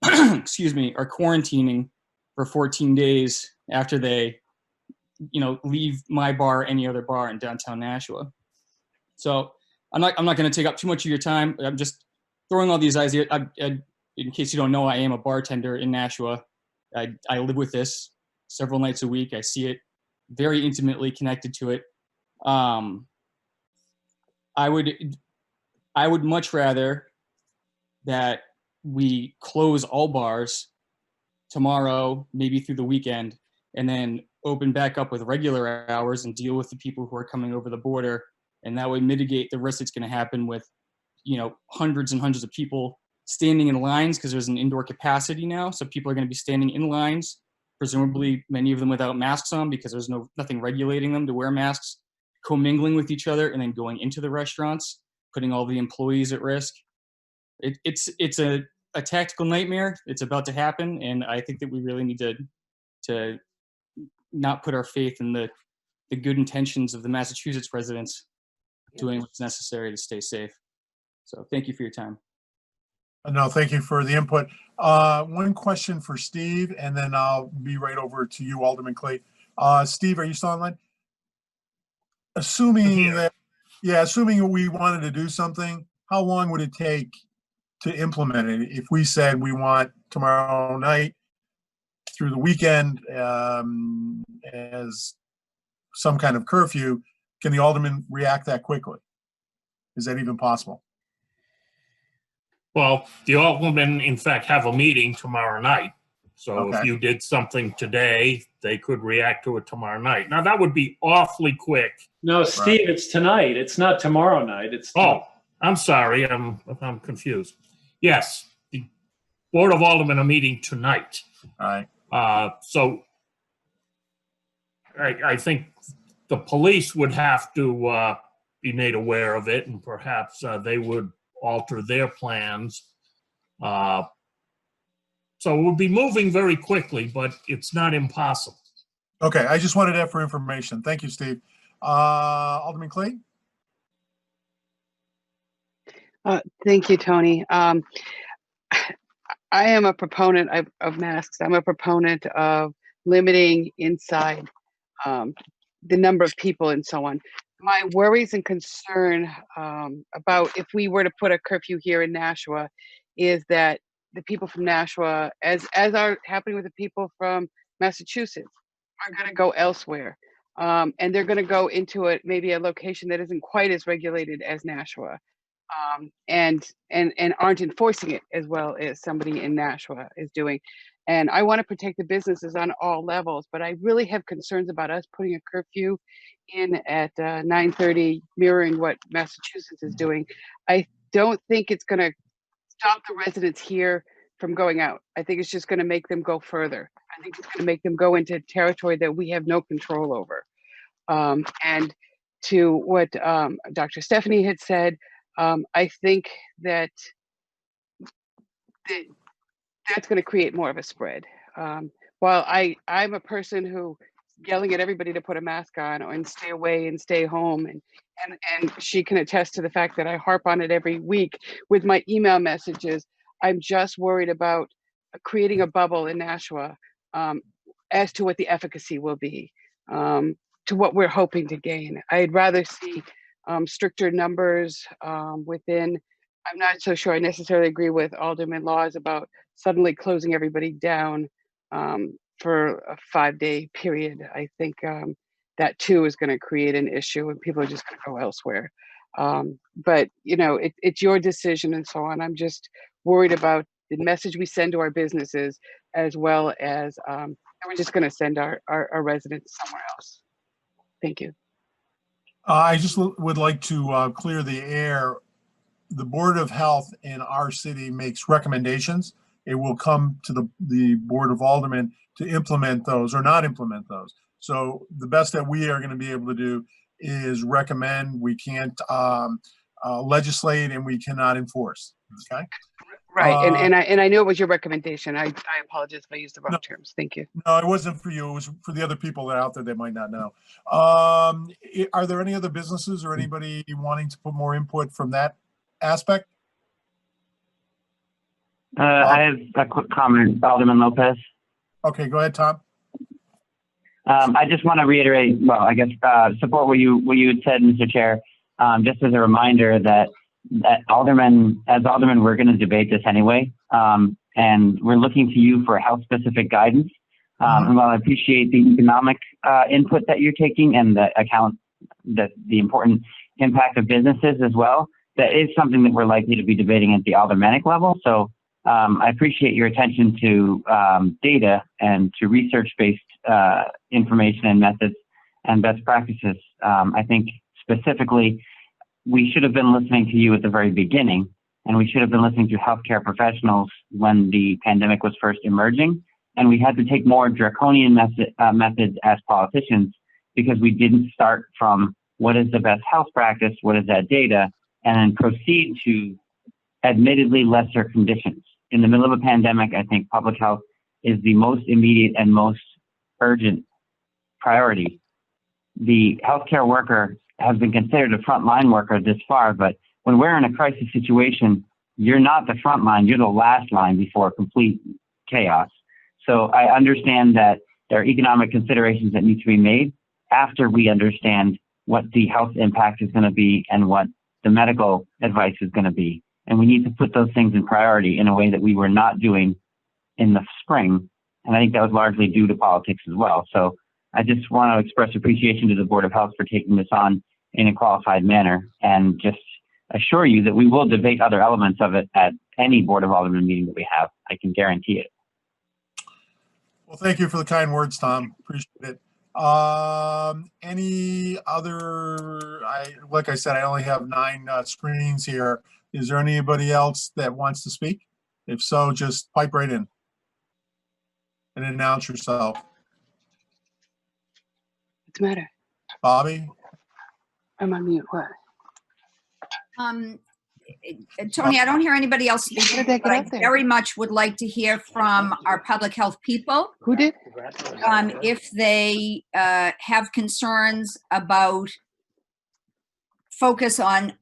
excuse me, are quarantining for 14 days after they, leave my bar or any other bar in downtown Nashua. So I'm not going to take up too much of your time. I'm just throwing all these ideas. In case you don't know, I am a bartender in Nashua. I live with this several nights a week. I see it, very intimately connected to it. I would much rather that we close all bars tomorrow, maybe through the weekend, and then open back up with regular hours and deal with the people who are coming over the border. And that would mitigate the risk that's going to happen with, hundreds and hundreds of people standing in lines, because there's an indoor capacity now. So people are going to be standing in lines, presumably many of them without masks on, because there's nothing regulating them to wear masks, commingling with each other, and then going into the restaurants, putting all the employees at risk. It's a tactical nightmare. It's about to happen, and I think that we really need to not put our faith in the good intentions of the Massachusetts residents doing what's necessary to stay safe. So thank you for your time. No, thank you for the input. One question for Steve, and then I'll be right over to you, Alderman Clay. Steve, are you still online? Assuming that, yeah, assuming we wanted to do something, how long would it take to implement it? If we said we want tomorrow night through the weekend as some kind of curfew, can the alderman react that quickly? Is that even possible? Well, the aldermen, in fact, have a meeting tomorrow night. So if Okay. you did something today, they could react to it tomorrow night. Now, that would be awfully quick. No, Steve, it's tonight. It's not tomorrow night. It's Oh, I'm sorry. I'm confused. Yes, the Board of Aldermen are meeting tonight. All right. So I think the police would have to be made aware of it, and perhaps they would alter their plans. So we'll be moving very quickly, but it's not impossible. Okay, I just wanted that for information. Thank you, Steve. Alderman Clay? Thank you, Tony. I am a proponent of masks. I'm a proponent of limiting inside the number of people and so on. My worries and concern about if we were to put a curfew here in Nashua is that the people from Nashua, as are happening with the people from Massachusetts, are going to go elsewhere. And they're going to go into maybe a location that isn't quite as regulated as Nashua. And aren't enforcing it as well as somebody in Nashua is doing. And I want to protect the businesses on all levels, but I really have concerns about us putting a curfew in at 9:30, mirroring what Massachusetts is doing. I don't think it's going to stop the residents here from going out. I think it's just going to make them go further. I think it's going to make them go into territory that we have no control over. And to what Dr. Stephanie had said, I think that that's going to create more of a spread. While I'm a person who yelling at everybody to put a mask on and stay away and stay home, and she can attest to the fact that I harp on it every week with my email messages. I'm just worried about creating a bubble in Nashua as to what the efficacy will be, to what we're hoping to gain. I'd rather see stricter numbers within. I'm not so sure I necessarily agree with Alderman Laws about suddenly closing everybody down for a 5-day period. I think that too is going to create an issue and people are just going to go elsewhere. But you know, it's your decision and so on. I'm just worried about the message we send to our businesses, as well as we're just going to send our residents somewhere else. Thank you. I just would like to clear the air. The Board of Health in our city makes recommendations. It will come to the Board of Aldermen to implement those or not implement those. So the best that we are going to be able to do is recommend. We can't legislate and we cannot enforce. Okay. Right, and I know it was your recommendation. I apologize if I used the wrong terms. Thank you. No, it wasn't for you. It was for the other people that are out there that might not know. Are there any other businesses or anybody wanting to put more input from that aspect? I have a quick comment, Alderman Lopez. Okay, go ahead, Tom. I just want to reiterate, well, I guess support what you had said, Mr. Chair. Just as a reminder that as aldermen, we're going to debate this anyway, and we're looking to you for health-specific guidance. And while I appreciate the economic input that you're taking and the important impact of businesses as well, that is something that we're likely to be debating at the aldermanic level. So I appreciate your attention to data and to research-based information and methods and best practices. I think specifically, we should have been listening to you at the very beginning, and we should have been listening to healthcare professionals when the pandemic was first emerging. And we had to take more draconian methods as politicians because we didn't start from what is the best health practice, what is that data, and then proceed to admittedly lesser conditions. In the middle of a pandemic, I think public health is the most immediate and most urgent priority. The healthcare worker has been considered a frontline worker this far, but when we're in a crisis situation, you're not the front line, you're the last line before complete chaos. So I understand that there are economic considerations that need to be made after we understand what the health impact is going to be and what the medical advice is going to be. And we need to put those things in priority in a way that we were not doing in the spring. And I think that was largely due to politics as well. So I just want to express appreciation to the Board of Health for taking this on in a qualified manner, and just assure you that we will debate other elements of it at any Board of Aldermen meeting that we have. I can guarantee it. Well, thank you for the kind words, Tom. Appreciate it. Any other, like I said, I only have 9 screens here. Is there anybody else that wants to speak? If so, just pipe right in and announce yourself. What's the matter? Bobby? I'm on mute. What? Tony, I don't hear anybody else speaking, did they but get I up there? very much would like to hear from our public health people. Who did? If they have concerns about focus on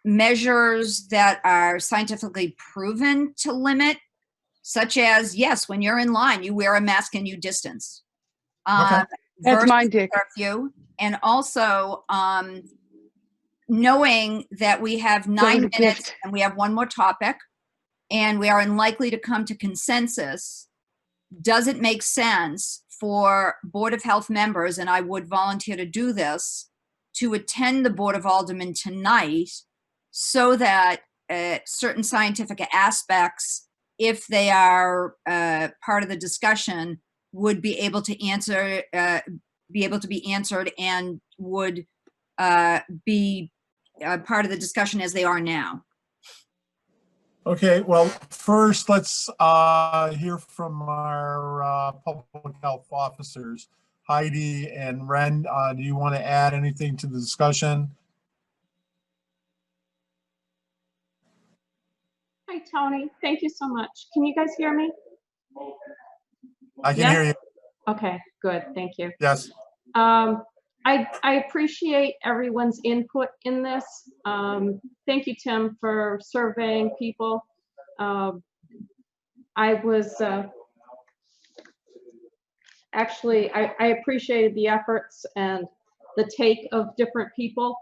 measures that are scientifically proven to limit, such as, yes, when you're in line, you wear a mask and you distance. Okay. That's versus mine, Dick. curfew. And also knowing that we have Go 9 to the minutes gift. and we have one more topic and we are unlikely to come to consensus, does it make sense for Board of Health members, and I would volunteer to do this, to attend the Board of Aldermen tonight so that certain scientific aspects, if they are part of the discussion, would be able to answer, be answered, and would be part of the discussion as they are now. Okay, well, first let's hear from our public health officers. Heidi and Ren, do you want to add anything to the discussion? Hi, Tony. Thank you so much. Can you guys hear me? I can Yes? hear you. Okay, good. Thank you. Yes. I appreciate everyone's input in this. Thank you, Tim, for surveying people. I was actually, I appreciated the efforts and the take of different people.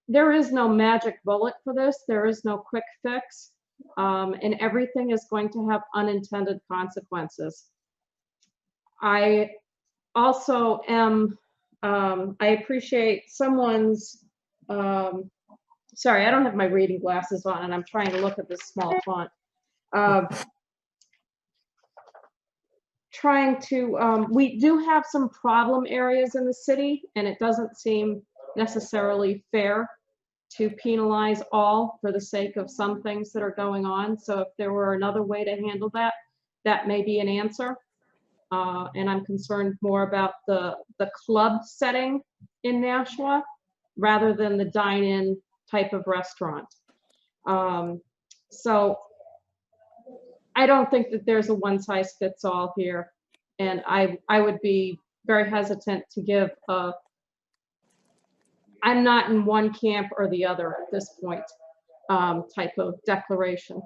There is no magic bullet for this. There is no quick fix. And everything is going to have unintended consequences. I also am, I appreciate someone's, sorry, I don't have my reading glasses on and I'm trying to look at this small font. We do have some problem areas in the city, and it doesn't seem necessarily fair to penalize all for the sake of some things that are going on. So if there were another way to handle that, that may be an answer. And I'm concerned more about the club setting in Nashua rather than the dine-in type of restaurant. So I don't think that there's a one-size-fits-all here. And I would be very hesitant to give I'm not in one camp or the other at this point type of declaration.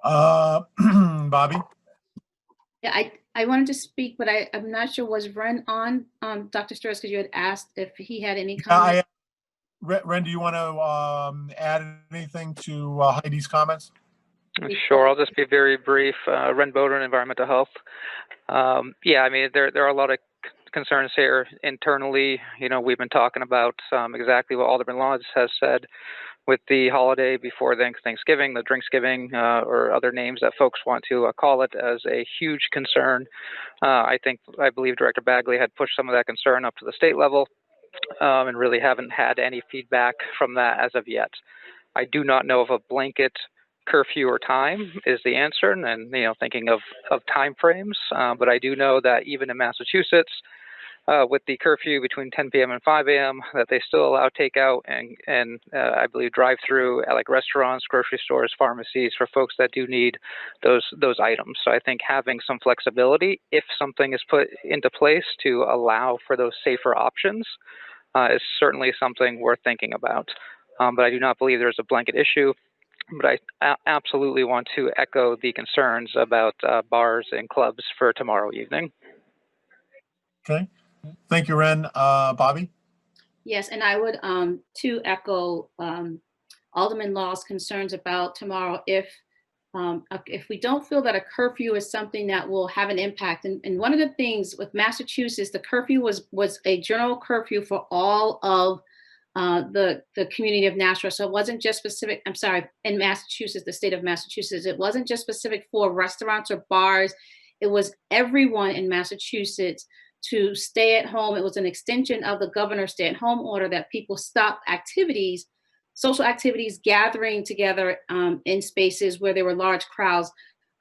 Bobby? Yeah, I wanted to speak, but I'm not sure, was Ren on, Dr. Sturz, because you had asked if he had any comments. Ren, do you want to add anything to Heidi's comments? Sure, I'll just be very brief. Ren Bowden, Environmental Health. Yeah, I mean, there are a lot of concerns here internally. You know, we've been talking about exactly what Alderman Lodge has said with the holiday before Thanksgiving, the Drinksgiving, or other names that folks want to call it, as a huge concern. I believe Director Bagley had pushed some of that concern up to the state level, and really haven't had any feedback from that as of yet. I do not know if a blanket curfew or time is the answer, and thinking of time frames, but I do know that even in Massachusetts, with the curfew between 10 p.m. and 5 a.m., that they still allow takeout and I believe drive-through at like restaurants, grocery stores, pharmacies for folks that do need those items. So I think having some flexibility, if something is put into place to allow for those safer options, is certainly something worth thinking about. But I do not believe there's a blanket issue. But I absolutely want to echo the concerns about bars and clubs for tomorrow evening. Okay. Thank you, Ren. Bobby? Yes, and I would to echo Alderman Law's concerns about tomorrow. If we don't feel that a curfew is something that will have an impact, and one of the things with Massachusetts, the curfew was a general curfew for all of the community of Nashua. So it wasn't just specific, I'm sorry, in Massachusetts, the state of Massachusetts, it wasn't just specific for restaurants or bars. It was everyone in Massachusetts to stay at home. It was an extension of the governor's stay-at-home order that people stop activities, social activities, gathering together in spaces where there were large crowds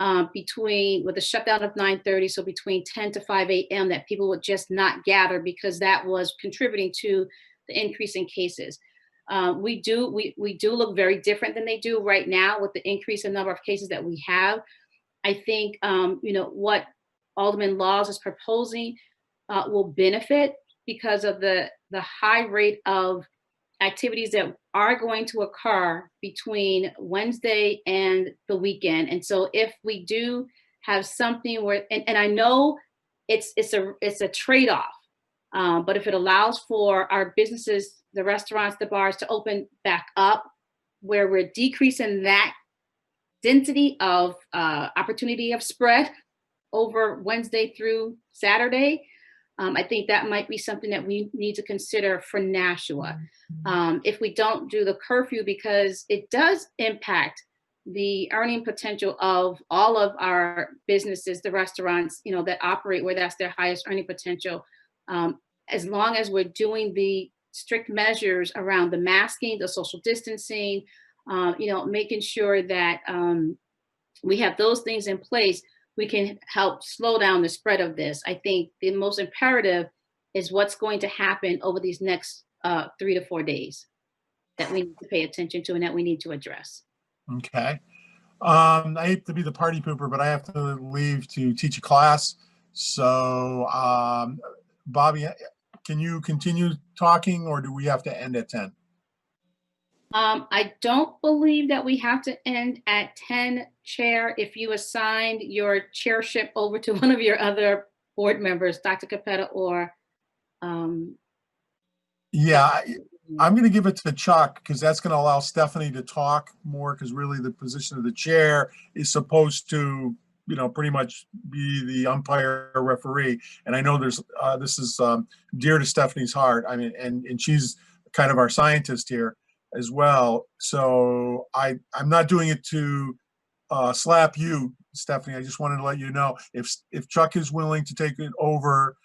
with the shutdown of 9:30, so between 10 to 5 a.m., that people would just not gather because that was contributing to the increase in cases. We do look very different than they do right now with the increase in number of cases that we have. I think what Alderman Laws is proposing will benefit because of the high rate of activities that are going to occur between Wednesday and the weekend. And so if we do have something where, and I know it's a trade-off, but if it allows for our businesses, the restaurants, the bars to open back up, where we're decreasing that density of opportunity of spread over Wednesday through Saturday, I think that might be something that we need to consider for Nashua. If we don't do the curfew, because it does impact the earning potential of all of our businesses, the restaurants, that operate where that's their highest earning potential. As long as we're doing the strict measures around the masking, the social distancing, making sure that we have those things in place, we can help slow down the spread of this. I think the most imperative is what's going to happen over these next 3 to 4 days that we need to pay attention to and that we need to address. Okay. I hate to be the party pooper, but I have to leave to teach a class. So, Bobby, can you continue talking or do we have to end at 10? I don't believe that we have to end at 10, Chair. If you assigned your chairship over to one of your other board members, Dr. Capetta or Yeah, I'm going to give it to Chuck because that's going to allow Stephanie to talk more, because really the position of the chair is supposed to, pretty much be the umpire referee. And I know this is dear to Stephanie's heart. I mean, and she's kind of our scientist here as well. So I'm not doing it to slap you, Stephanie. I just wanted to let you know if Chuck is willing to take it over,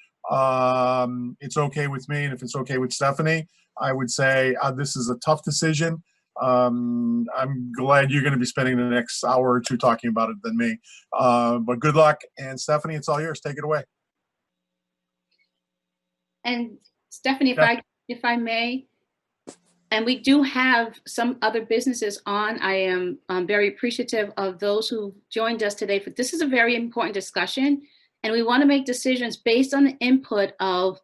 it's okay with me. And if it's okay with Stephanie, I would say this is a tough decision. I'm glad you're going to be spending the next hour or two talking about it than me. But good luck. And Stephanie, it's all yours. Take it away. And Stephanie, if I may, and we do have some other businesses on. I am very appreciative of those who joined us today. For this is a very important discussion, and we want to make decisions based on the input of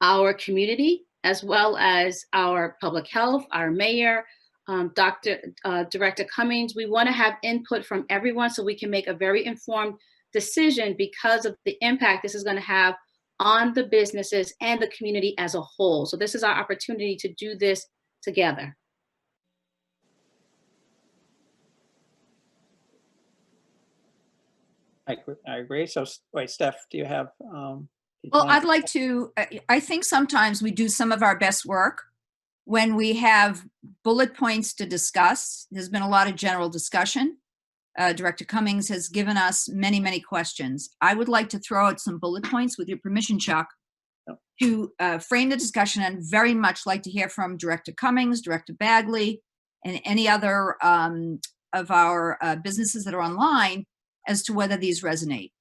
our community, as well as our public health, our mayor, Director Cummings. We want to have input from everyone so we can make a very informed decision because of the impact this is going to have on the businesses and the community as a whole. So this is our opportunity to do this together. I agree. So wait, Steph, do you have? Well, I'd like to, I think sometimes we do some of our best work when we have bullet points to discuss. There's been a lot of general discussion. Director Cummings has given us many, many questions. I would like to throw out some bullet points with your permission, Chuck, to frame the discussion, and very much like to hear from Director Cummings, Director Bagley, and any other of our businesses that are online as to whether these resonate.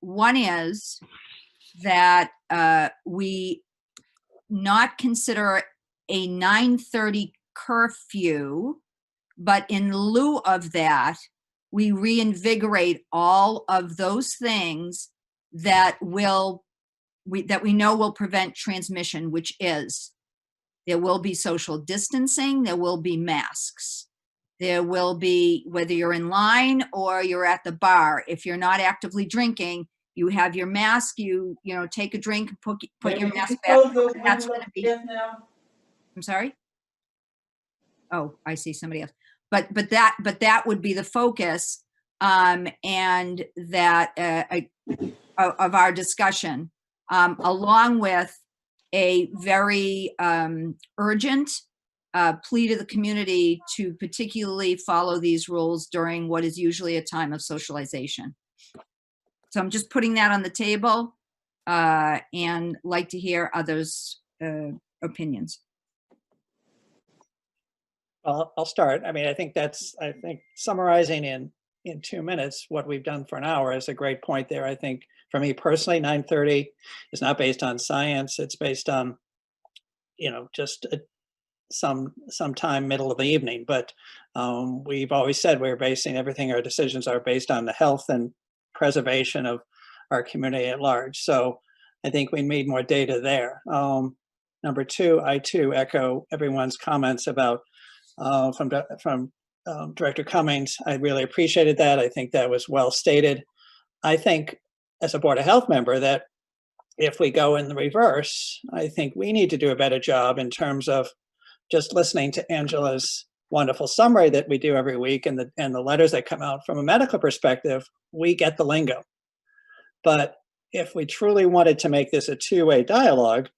One is that we not consider a 9:30 curfew, but in lieu of that, we reinvigorate all of those things that we know will prevent transmission, which is there will be social distancing, there will be masks. There will be, whether you're in line or you're at the bar, if you're not actively drinking, you have your mask, you take a drink, put your mask back. That's going to be, I'm sorry? Oh, I see somebody else. But that would be the focus, and that of our discussion, along with a very urgent plea to the community to particularly follow these rules during what is usually a time of socialization. So I'm just putting that on the table, and like to hear others' opinions. Well, I'll start. I mean, I think summarizing in 2 minutes what we've done for an hour is a great point there. I think for me personally, 9:30 is not based on science. It's based on, just some time middle of the evening. But we've always said we're basing everything, our decisions are based on the health and preservation of our community at large. So I think we need more data there. Number two, I too echo everyone's comments about from Director Cummings. I really appreciated that. I think that was well stated. I think as a Board of Health member that if we go in the reverse, I think we need to do a better job in terms of just listening to Angela's wonderful summary that we do every week and the letters that come out. From a medical perspective, we get the lingo. But if we truly wanted to make this a two-way dialogue,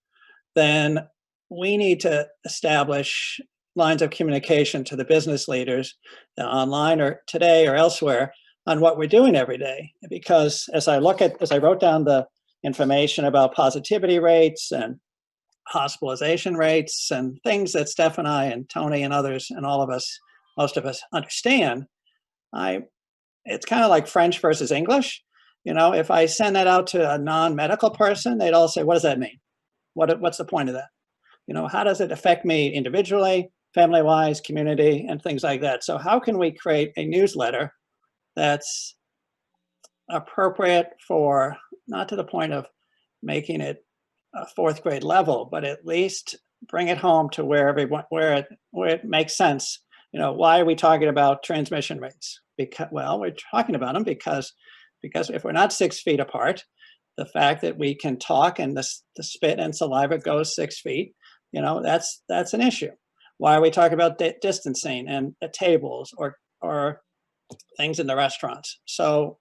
then we need to establish lines of communication to the business leaders online or today or elsewhere on what we're doing every day. Because as I wrote down the information about positivity rates and hospitalization rates and things that Steph and I and Tony and others and all of us, most of us understand, it's kind of like French versus English. If I send that out to a non-medical person, they'd all say, what does that mean? What's the point of that? How does it affect me individually, family-wise, community, and things like that? So how can we create a newsletter that's appropriate for, not to the point of making it a fourth grade level, but at least bring it home to where it makes sense. Why are we talking about transmission rates? We're talking about them because if we're not 6 feet apart, the fact that we can talk and the spit and saliva goes 6 feet, that's an issue. Why are we talking about distancing and at tables or things in the restaurants? So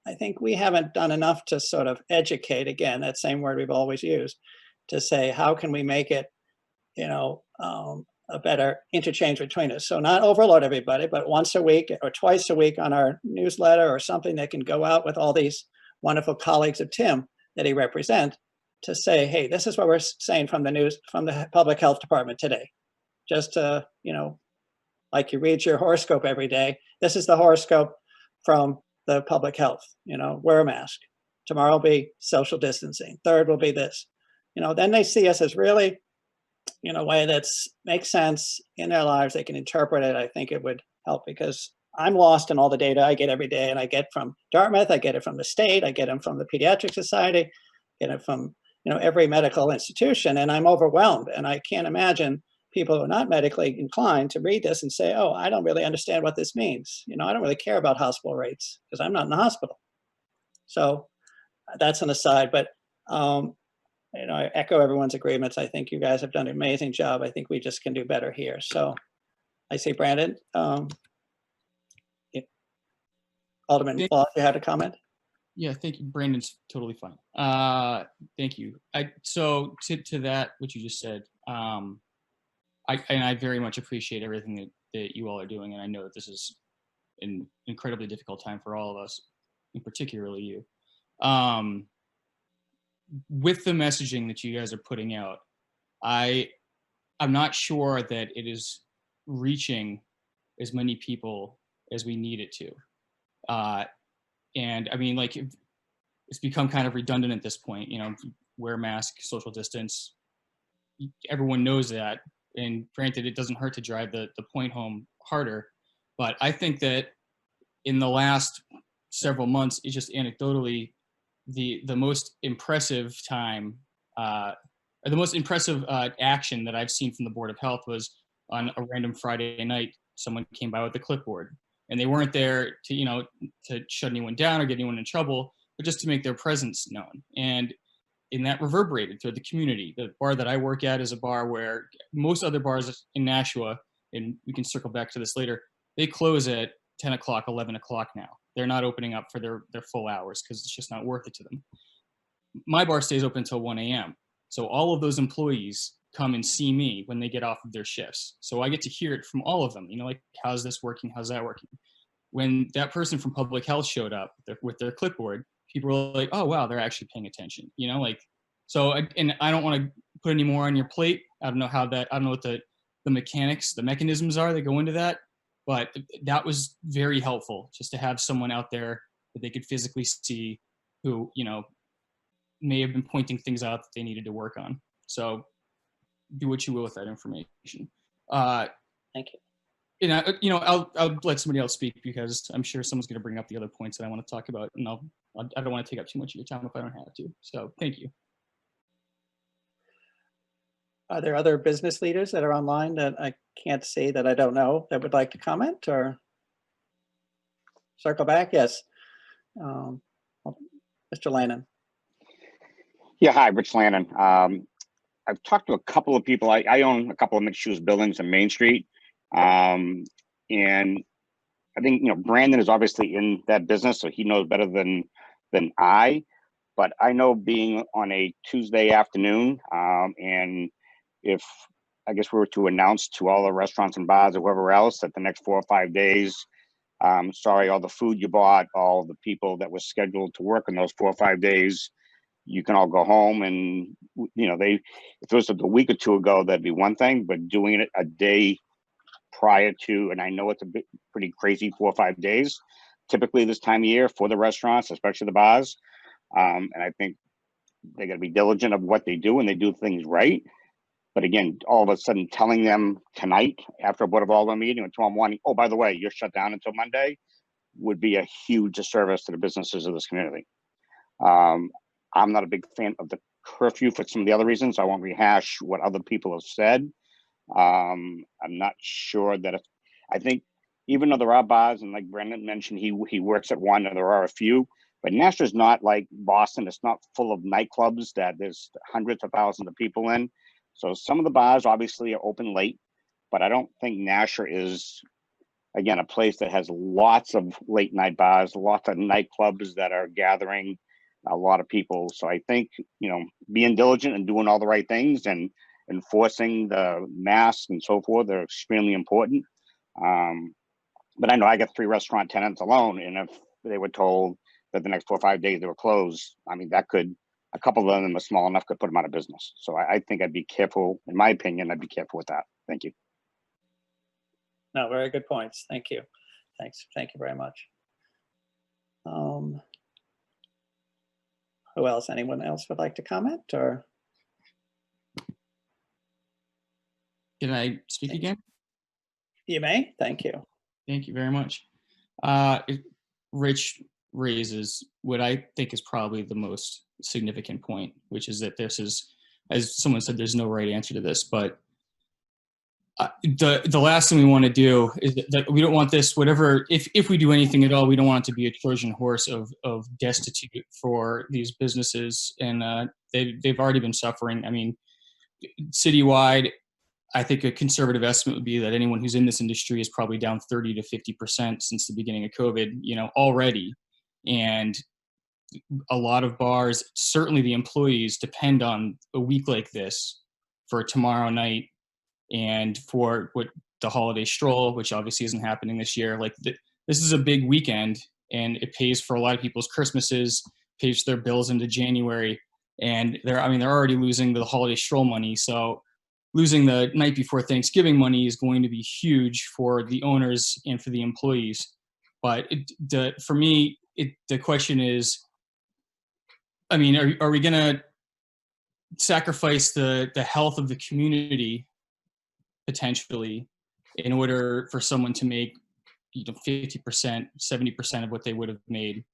I think we haven't done enough to sort of educate, again, that same word we've always used, to say, how can we make it, a better interchange between us? So not overload everybody, but once a week or twice a week on our newsletter or something that can go out with all these wonderful colleagues of Tim that he represents to say, hey, this is what we're saying from the public health department today. Just to, like you read your horoscope every day, this is the horoscope from the public health, wear a mask. Tomorrow will be social distancing. Third will be this. Then they see us as really in a way that makes sense in their lives. They can interpret it. I think it would help because I'm lost in all the data I get every day, and I get from Dartmouth, I get it from the state, I get them from the Pediatric Society, get it from every medical institution, and I'm overwhelmed. And I can't imagine people who are not medically inclined to read this and say, oh, I don't really understand what this means. I don't really care about hospital rates because I'm not in the hospital. So that's an aside, but I echo everyone's agreements. I think you guys have done an amazing job. I think we just can do better here. So I see Brandon. Alderman Paul, you had a comment? Yeah, thank you. Brandon's totally fine. Thank you. So to that, what you just said, I very much appreciate everything that you all are doing, and I know that this is an incredibly difficult time for all of us, and particularly you. With the messaging that you guys are putting out, I'm not sure that it is reaching as many people as we need it to. And I mean, like, it's become kind of redundant at this point. Wear a mask, social distance. Everyone knows that. And granted, it doesn't hurt to drive the point home harder. But I think that in the last several months, it's just anecdotally the most impressive time, or the most impressive action that I've seen from the Board of Health was on a random Friday night. Someone came by with a clipboard, and they weren't there to to shut anyone down or get anyone in trouble, but just to make their presence known. And that reverberated through the community. The bar that I work at is a bar where most other bars in Nashua, and we can circle back to this later, they close at 10 o'clock, 11 o'clock now. They're not opening up for their full hours because it's just not worth it to them. My bar stays open until 1 a.m. So all of those employees come and see me when they get off of their shifts. So I get to hear it from all of them, like, how's this working? How's that working? When that person from public health showed up with their clipboard, people were like, oh, wow, they're actually paying attention, so, and I don't want to put any more on your plate. I don't know what the mechanics, the mechanisms are that go into that, but that was very helpful just to have someone out there that they could physically see who, may have been pointing things out that they needed to work on. So do what you will with that information. Thank you. And I'll let somebody else speak because I'm sure someone's going to bring up the other points that I want to talk about, and I don't want to take up too much of your time if I don't have to. So thank you. Are there other business leaders that are online that I can't see that I don't know that would like to comment or circle back? Yes. Mr. Lannon. Yeah, hi, Rich Lannon. I've talked to a couple of people. I own a couple of mixed-use buildings on Main Street. And I think, Brandon is obviously in that business, so he knows better than I. But I know being on a Tuesday afternoon, and if I guess we were to announce to all the restaurants and bars or whoever else that the next 4 or 5 days, sorry, all the food you bought, all the people that were scheduled to work in those 4 or 5 days, you can all go home. And, if it was a week or two ago, that'd be one thing, but doing it a day prior to, and I know it's a pretty crazy 4 or 5 days, typically this time of year for the restaurants, especially the bars. And I think they got to be diligent of what they do and they do things right. But again, all of a sudden telling them tonight after a Board of Aldermen meeting or tomorrow morning, oh, by the way, you're shut down until Monday, would be a huge disservice to the businesses of this community. I'm not a big fan of the curfew for some of the other reasons. I won't rehash what other people have said. I'm not sure that I think even though there are bars, and like Brendan mentioned, he works at one and there are a few, but Nashua's not like Boston. It's not full of nightclubs that there's hundreds of thousands of people in. So some of the bars obviously are open late, but I don't think Nashua is, again, a place that has lots of late night bars, lots of nightclubs that are gathering a lot of people. So I think, being diligent and doing all the right things and enforcing the masks and so forth are extremely important. But I know I got 3 restaurant tenants alone, and if they were told that the next 4 or 5 days they were closed, I mean, a couple of them are small enough could put them out of business. So I think I'd be careful, in my opinion, I'd be careful with that. Thank you. No, very good points. Thank you. Thanks. Thank you very much. Who else? Anyone else would like to comment or? Can I speak again? You may. Thank you. Thank you very much. Rich raises what I think is probably the most significant point, which is that this is, as someone said, there's no right answer to this, but the last thing we want to do is that we don't want this, whatever, if we do anything at all, we don't want it to be a Trojan horse of destitute for these businesses. And they've already been suffering. I mean, citywide, I think a conservative estimate would be that anyone who's in this industry is probably down 30 to 50% since the beginning of COVID, already. And a lot of bars, certainly the employees, depend on a week like this for tomorrow night and for what the holiday stroll, which obviously isn't happening this year. Like this is a big weekend, and it pays for a lot of people's Christmases, pays their bills into January, and they're already losing the holiday stroll money. So losing the night before Thanksgiving money is going to be huge for the owners and for the employees. But for me, the question is, I mean, are we going to sacrifice the health of the community potentially in order for someone to make 50%, 70% of what they would have made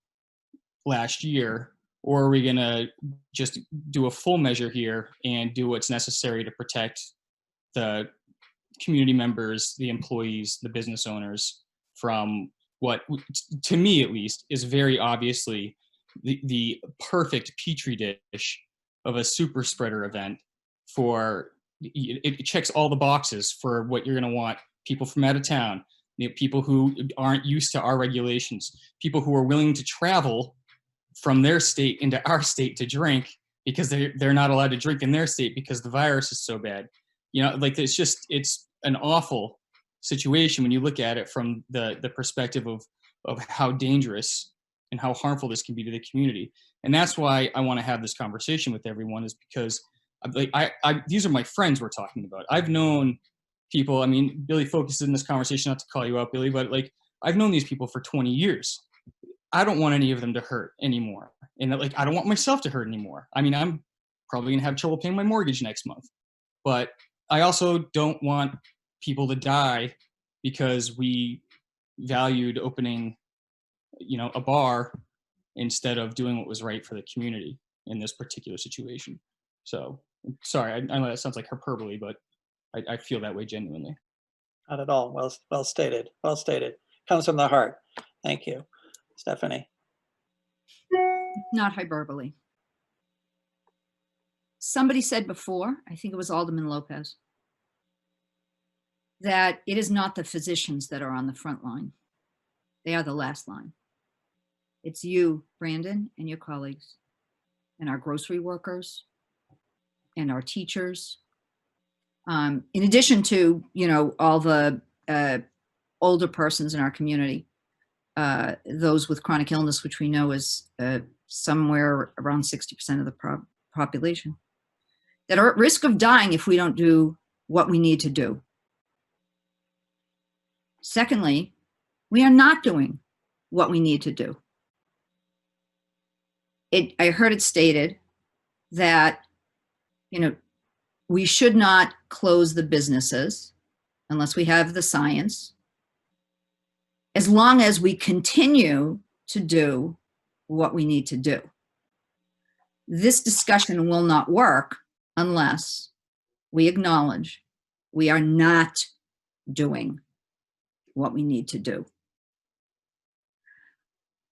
last year? Or are we going to just do a full measure here and do what's necessary to protect the community members, the employees, the business owners from what, to me at least, is very obviously the perfect petri dish of a super spreader event for, it checks all the boxes for what you're going to want people from out of town, people who aren't used to our regulations, people who are willing to travel from their state into our state to drink because they're not allowed to drink in their state because the virus is so bad. Like it's an awful situation when you look at it from the perspective of how dangerous and how harmful this can be to the community. And that's why I want to have this conversation with everyone, is because these are my friends we're talking about. I've known people, I mean, Billy focuses in this conversation, not to call you out, Billy, but like, I've known these people for 20 years. I don't want any of them to hurt anymore. And I don't want myself to hurt anymore. I mean, I'm probably gonna have trouble paying my mortgage next month, but I also don't want people to die because we valued opening, a bar instead of doing what was right for the community in this particular situation. So, sorry, I know that sounds like hyperbole, but I feel that way genuinely. Not at all. Well stated. Well stated. Comes from the heart. Thank you, Stephanie. Not hyperbole. Somebody said before, I think it was Alderman Lopez, that it is not the physicians that are on the front line. They are the last line. It's you, Brandon, and your colleagues, and our grocery workers, and our teachers. In addition to, all the older persons in our community, those with chronic illness, which we know is somewhere around 60% of the population, that are at risk of dying if we don't do what we need to do. Secondly, we are not doing what we need to do. I heard it stated that, we should not close the businesses unless we have the science, as long as we continue to do what we need to do. This discussion will not work unless we acknowledge we are not doing what we need to do.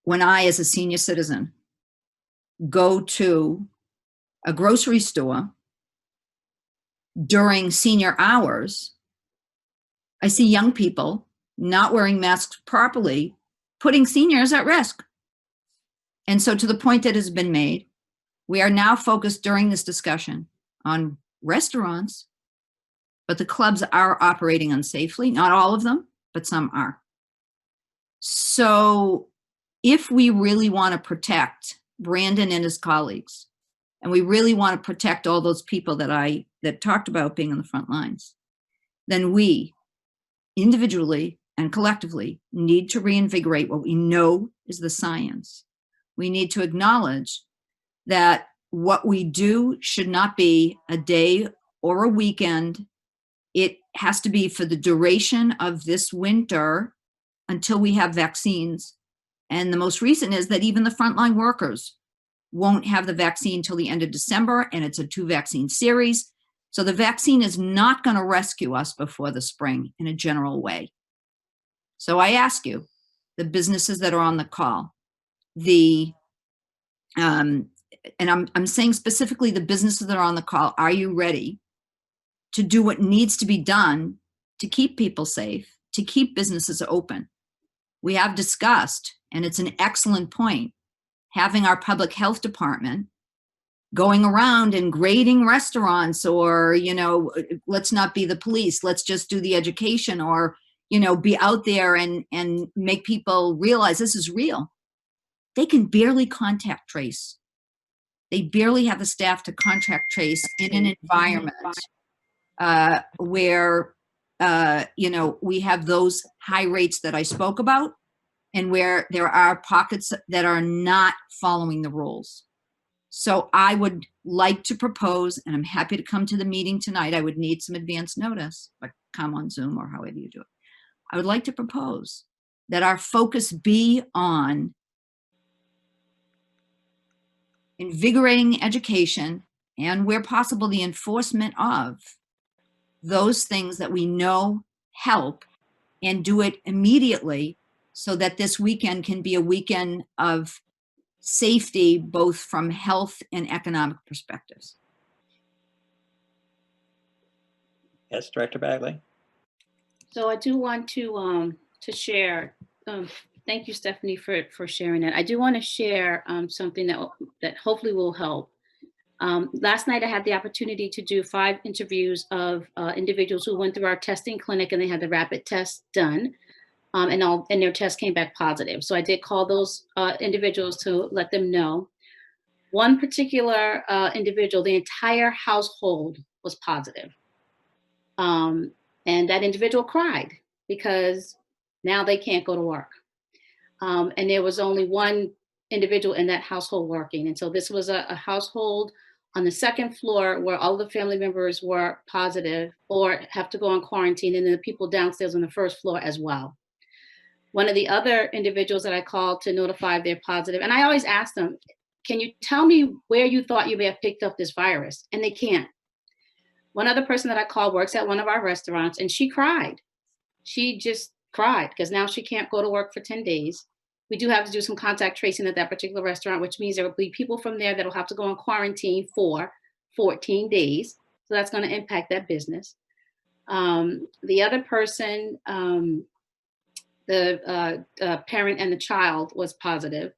When I, as a senior citizen, go to a grocery store during senior hours, I see young people not wearing masks properly, putting seniors at risk. And so, to the point that has been made, we are now focused during this discussion on restaurants, but the clubs are operating unsafely. Not all of them, but some are. So if we really want to protect Brandon and his colleagues, and we really want to protect all those people that talked about being on the front lines, then we individually and collectively need to reinvigorate what we know is the science. We need to acknowledge that what we do should not be a day or a weekend. It has to be for the duration of this winter until we have vaccines. And the most recent is that even the frontline workers won't have the vaccine till the end of December, and it's a 2-vaccine series. So the vaccine is not going to rescue us before the spring in a general way. So I ask you, the businesses that are on the call, and I'm saying specifically the businesses that are on the call, are you ready to do what needs to be done to keep people safe, to keep businesses open? We have discussed, and it's an excellent point, having our public health department going around and grading restaurants, or, let's not be the police, let's just do the education, or, be out there and make people realize this is real. They can barely contact trace. They barely have the staff to contact trace in an environment where, we have those high rates that I spoke about, and where there are pockets that are not following the rules. So I would like to propose, and I'm happy to come to the meeting tonight. I would need some advance notice, but come on Zoom or however you do it. I would like to propose that our focus be on invigorating education and, where possible, the enforcement of those things that we know help, and do it immediately so that this weekend can be a weekend of safety, both from health and economic perspectives. Yes, Director Bagley. So I do want to share. Thank you, Stephanie, for sharing that. I do want to share something that hopefully will help. Last night I had the opportunity to do 5 interviews of individuals who went through our testing clinic, and they had the rapid test done, and their test came back positive. So I did call those individuals to let them know. One particular individual, the entire household was positive. And that individual cried because now they can't go to work. And there was only one individual in that household working. And so this was a household on the 2nd floor where all the family members were positive or have to go on quarantine, and then the people downstairs on the 1st floor as well. One of the other individuals that I called to notify they're positive, and I always ask them, can you tell me where you thought you may have picked up this virus? And they can't. One other person that I called works at one of our restaurants, and she cried. She just cried because now she can't go to work for 10 days. We do have to do some contact tracing at that particular restaurant, which means there will be people from there that will have to go on quarantine for 14 days. So that's going to impact that business. The other person, the parent and the child was positive.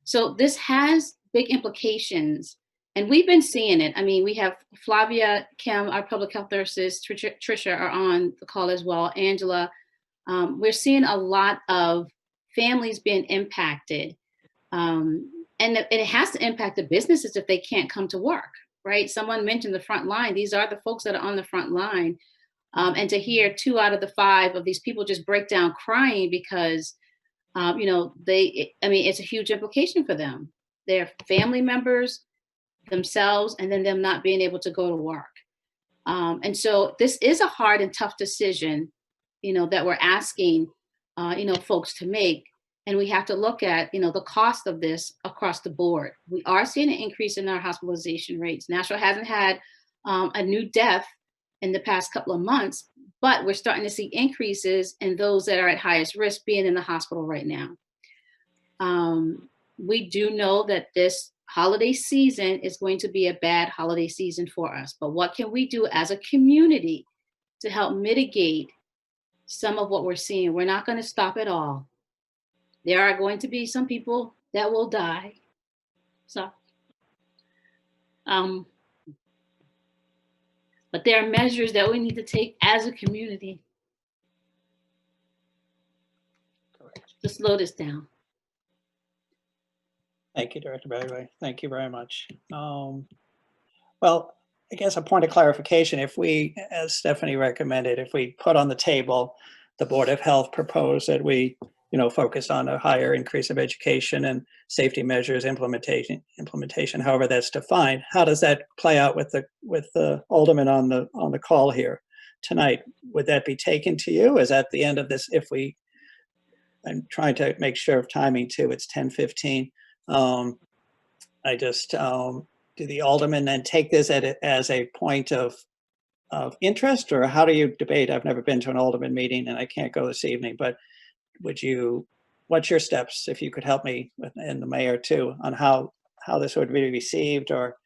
So this has big implications. And we've been seeing it. I mean, we have Flavia, Kim, our public health nurses, Tricia are on the call as well, Angela. We're seeing a lot of families being impacted. And it has to impact the businesses if they can't come to work, right? Someone mentioned the front line. These are the folks that are on the front line. And to hear 2 out of the 5 of these people just break down crying because, it's a huge implication for them. Their family members, themselves, and then them not being able to go to work. And so this is a hard and tough decision, that we're asking, folks to make. And we have to look at, the cost of this across the board. We are seeing an increase in our hospitalization rates. Nashville hasn't had a new death in the past couple of months, but we're starting to see increases in those that are at highest risk being in the hospital right now. We do know that this holiday season is going to be a bad holiday season for us, but what can we do as a community to help mitigate some of what we're seeing? We're not going to stop it all. There are going to be some people that will die. So, but there are measures that we need to take as a community to slow this down. Thank you, Director Bagley. Thank you very much. Well, I guess a point of clarification, if we, as Stephanie recommended, if we put on the table, the Board of Health proposed that we, focus on a higher increase of education and safety measures implementation, however that's defined, how does that play out with the alderman on the call here tonight? Would that be taken to you? Is that the end of this? I'm trying to make sure of timing too. It's 10:15. I just, do the aldermen then take this as a point of interest, or how do you debate? I've never been to an alderman meeting and I can't go this evening, but what's your steps, if you could help me and the mayor too, on how this would be received? Or,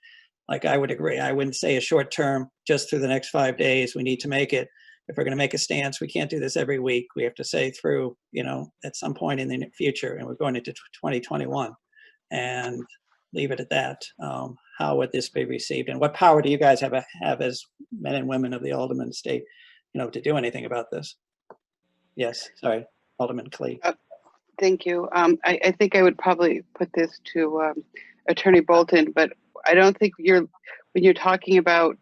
like, I would agree, I wouldn't say a short term, just through the next 5 days. We need to make it, if we're going to make a stance, we can't do this every week. We have to say through, at some point in the future, and we're going into 2021, and leave it at that. How would this be received, and what power do you guys have as men and women of the Alderman state, to do anything about this? Yes, sorry, Alderman Clee. Thank you. I think I would probably put this to Attorney Bolton, but I don't think when you're talking about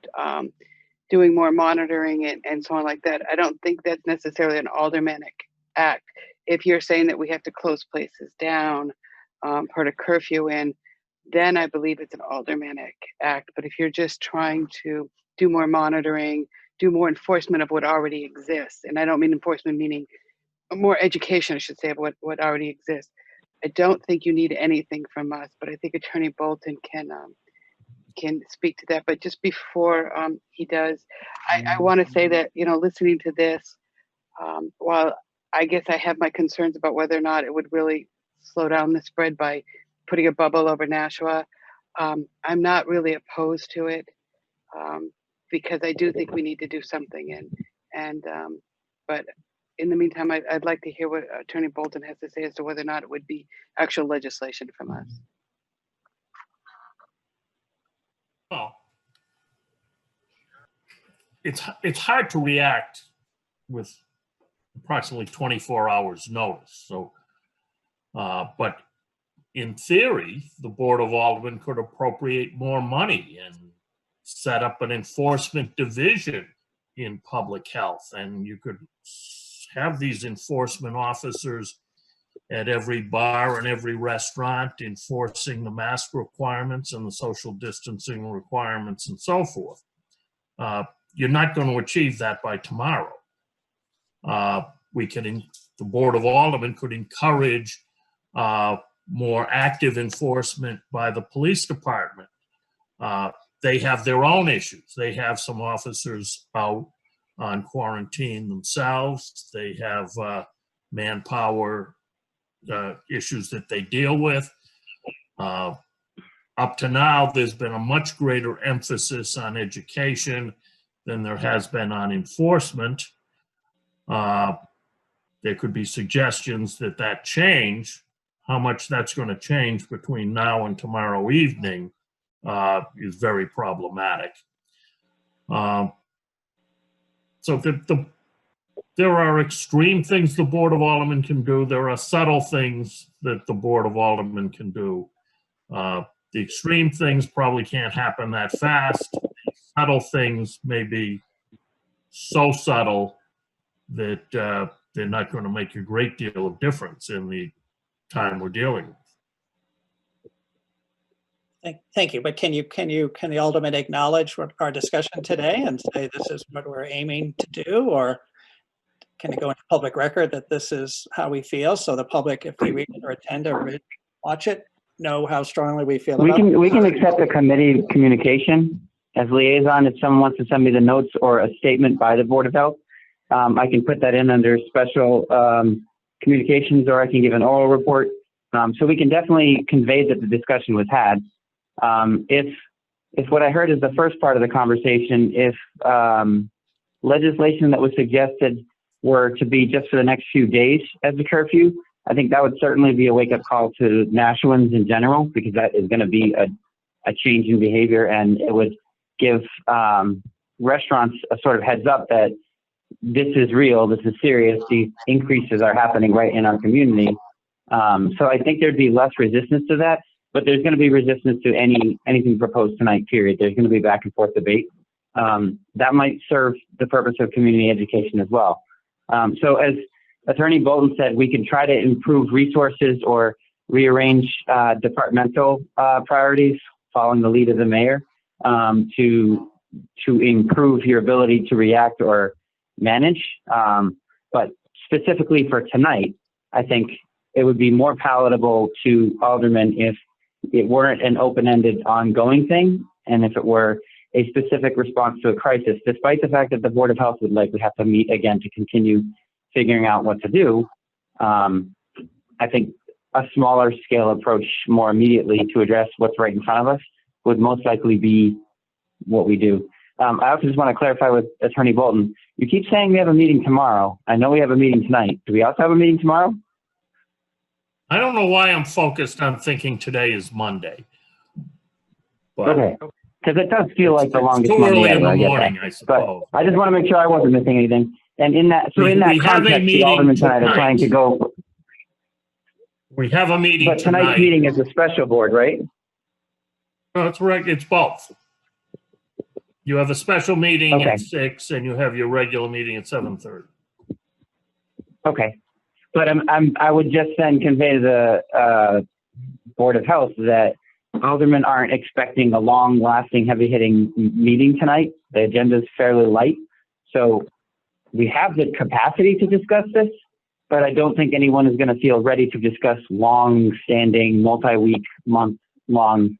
doing more monitoring and so on like that, I don't think that's necessarily an aldermanic act. If you're saying that we have to close places down, put a curfew in, then I believe it's an aldermanic act. But if you're just trying to do more monitoring, do more enforcement of what already exists, and I don't mean enforcement meaning more education, I should say, of what already exists. I don't think you need anything from us, but I think Attorney Bolton can speak to that. But just before he does, I want to say that, listening to this, while I guess I have my concerns about whether or not it would really slow down the spread by putting a bubble over Nashua, I'm not really opposed to it, because I do think we need to do something. But in the meantime, I'd like to hear what Attorney Bolton has to say as to whether or not it would be actual legislation from us. Well, it's hard to react with approximately 24 hours notice. So, but in theory, the Board of Aldermen could appropriate more money and set up an enforcement division in public health, and you could have these enforcement officers at every bar and every restaurant enforcing the mask requirements and the social distancing requirements and so forth. You're not going to achieve that by tomorrow. The Board of Aldermen could encourage more active enforcement by the police department. They have their own issues. They have some officers out on quarantine themselves. They have manpower issues that they deal with. Up to now, there's been a much greater emphasis on education than there has been on enforcement. There could be suggestions that change. How much that's going to change between now and tomorrow evening is very problematic. So there are extreme things the Board of Aldermen can do. There are subtle things that the Board of Aldermen can do. The extreme things probably can't happen that fast. The subtle things may be so subtle that they're not going to make a great deal of difference in the time we're dealing with. Thank you. But can the alderman acknowledge what our discussion today and say this is what we're aiming to do, or can it go into public record that this is how we feel, so the public, if they read it or attend or watch it, know how strongly we feel about it? We can accept a committee communication as liaison if someone wants to send me the notes or a statement by the Board of Health. I can put that in under special communications, or I can give an oral report. So we can definitely convey that the discussion was had. If what I heard is the first part of the conversation, if legislation that was suggested were to be just for the next few days as a curfew, I think that would certainly be a wake-up call to Nashvans in general, because that is going to be a change in behavior, and it would give restaurants a sort of heads up that this is real, this is serious, these increases are happening right in our community. So I think there'd be less resistance to that, but there's going to be resistance to anything proposed tonight, period. There's going to be back and forth debate. That might serve the purpose of community education as well. So as Attorney Bolton said, we can try to improve resources or rearrange departmental priorities following the lead of the mayor to improve your ability to react or manage. But specifically for tonight, I think it would be more palatable to aldermen if it weren't an open-ended ongoing thing, and if it were a specific response to a crisis, despite the fact that the Board of Health would likely have to meet again to continue figuring out what to do. I think a smaller scale approach more immediately to address what's right in front of us would most likely be what we do. I also just want to clarify with Attorney Bolton. You keep saying we have a meeting tomorrow. I know we have a meeting tonight. Do we also have a meeting tomorrow? I don't know why I'm focused on thinking today is Monday. But okay, because it does feel like the longest too Monday early in ever, the I get morning, that. I suppose. But I just want to make sure I wasn't missing anything. And in that, so in that We have a context, the meeting aldermen tonight are trying to tonight. go. We have a meeting But tonight's tonight. meeting is a special board, right? No, that's right. It's both. You have a special meeting Okay. at 6, and you have your regular meeting at 7:30. Okay. But I would just then convey to the Board of Health that aldermen aren't expecting a long-lasting, heavy-hitting meeting tonight. The agenda is fairly light. So we have the capacity to discuss this, but I don't think anyone is going to feel ready to discuss long-standing, multi-week, month-long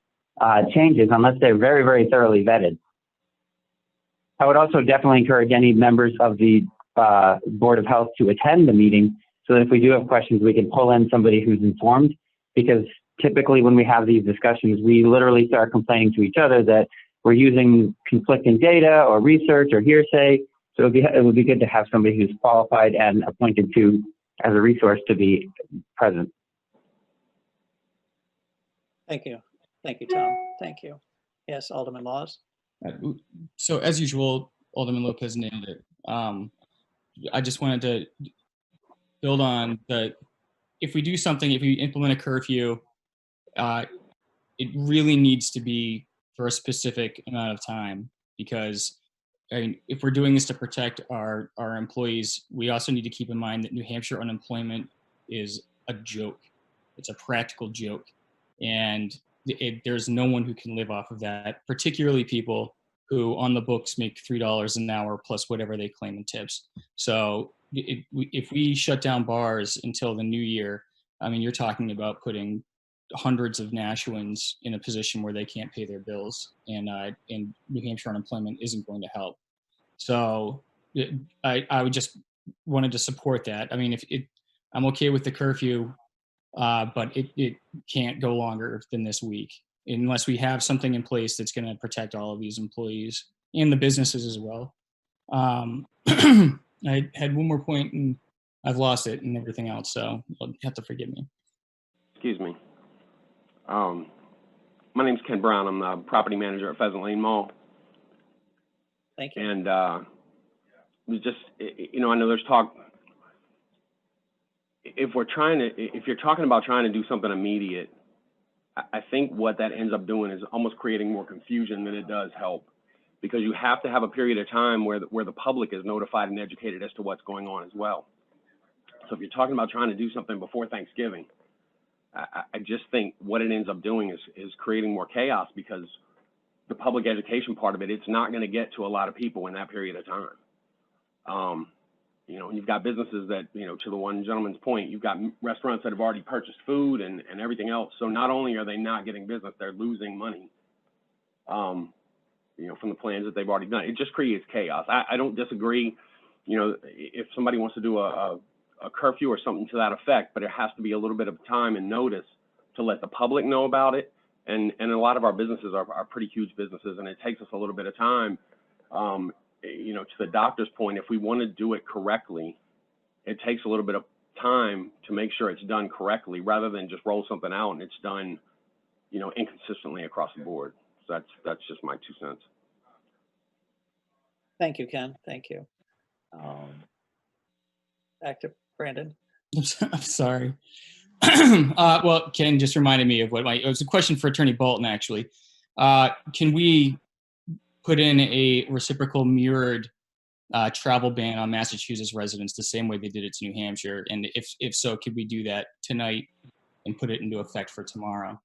changes unless they're very, very thoroughly vetted. I would also definitely encourage any members of the Board of Health to attend the meeting so that if we do have questions, we can pull in somebody who's informed, because typically when we have these discussions, we literally start complaining to each other that we're using conflicting data or research or hearsay. So it would be good to have somebody who's qualified and appointed to as a resource to be present. Thank you. Thank you, Tom. Thank you. Yes, Alderman Laws. So as usual, Alderman Lopez nailed it. I just wanted to build on that. If we do something, if we implement a curfew, it really needs to be for a specific amount of time, because I mean, if we're doing this to protect our employees, we also need to keep in mind that New Hampshire unemployment is a joke. It's a practical joke. And there's no one who can live off of that, particularly people who on the books make $3 an hour plus whatever they claim in tips. So if we shut down bars until the new year, I mean, you're talking about putting hundreds of Nashwins in a position where they can't pay their bills, and New Hampshire unemployment isn't going to help. So I would just wanted to support that. I mean, I'm okay with the curfew, but it can't go longer than this week unless we have something in place that's going to protect all of these employees and the businesses as well. I had one more point and I've lost it and everything else, so you'll have to forgive me. Excuse me. My name's Ken Brown. I'm the property manager at Pheasant Lane Mall. Thank you. And we just, I know there's talk. If you're talking about trying to do something immediate, I think what that ends up doing is almost creating more confusion than it does help, because you have to have a period of time where the public is notified and educated as to what's going on as well. So if you're talking about trying to do something before Thanksgiving, I just think what it ends up doing is creating more chaos, because the public education part of it's not going to get to a lot of people in that period of time. And you've got businesses that, to the one gentleman's point, you've got restaurants that have already purchased food and everything else. So not only are they not getting business, they're losing money, from the plans that they've already done. It just creates chaos. I don't disagree, if somebody wants to do a curfew or something to that effect, but it has to be a little bit of time and notice to let the public know about it. And a lot of our businesses are pretty huge businesses, and it takes us a little bit of time. To the doctor's point, if we want to do it correctly, it takes a little bit of time to make sure it's done correctly, rather than just roll something out and it's done, inconsistently across the board. So that's just my 2 cents. Thank you, Ken. Thank you. Back to Brandon. I'm sorry. Well, Ken just reminded me of it was a question for Attorney Bolton, actually. Can we put in a reciprocal mirrored travel ban on Massachusetts residents the same way they did it to New Hampshire? And if so, could we do that tonight and put it into effect for tomorrow?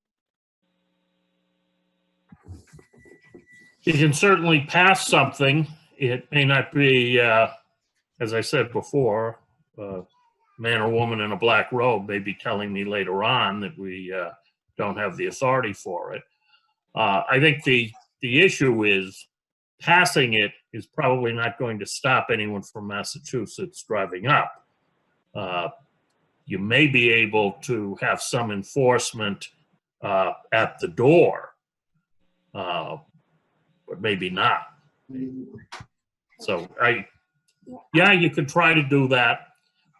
You can certainly pass something. It may not be, as I said before, man or woman in a black robe may be telling me later on that we don't have the authority for it. I think the issue is passing it is probably not going to stop anyone from Massachusetts driving up. You may be able to have some enforcement at the door, but maybe not. So you could try to do that.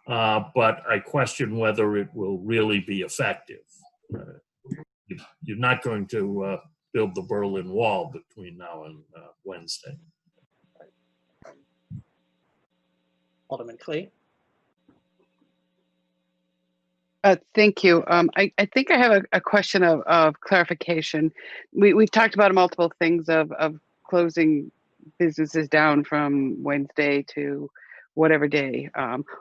But I question whether it will really be effective. You're not going to build the Berlin Wall between now and Wednesday. Alderman Clee. Thank you. I think I have a question of clarification. We've talked about multiple things of closing businesses down from Wednesday to whatever day,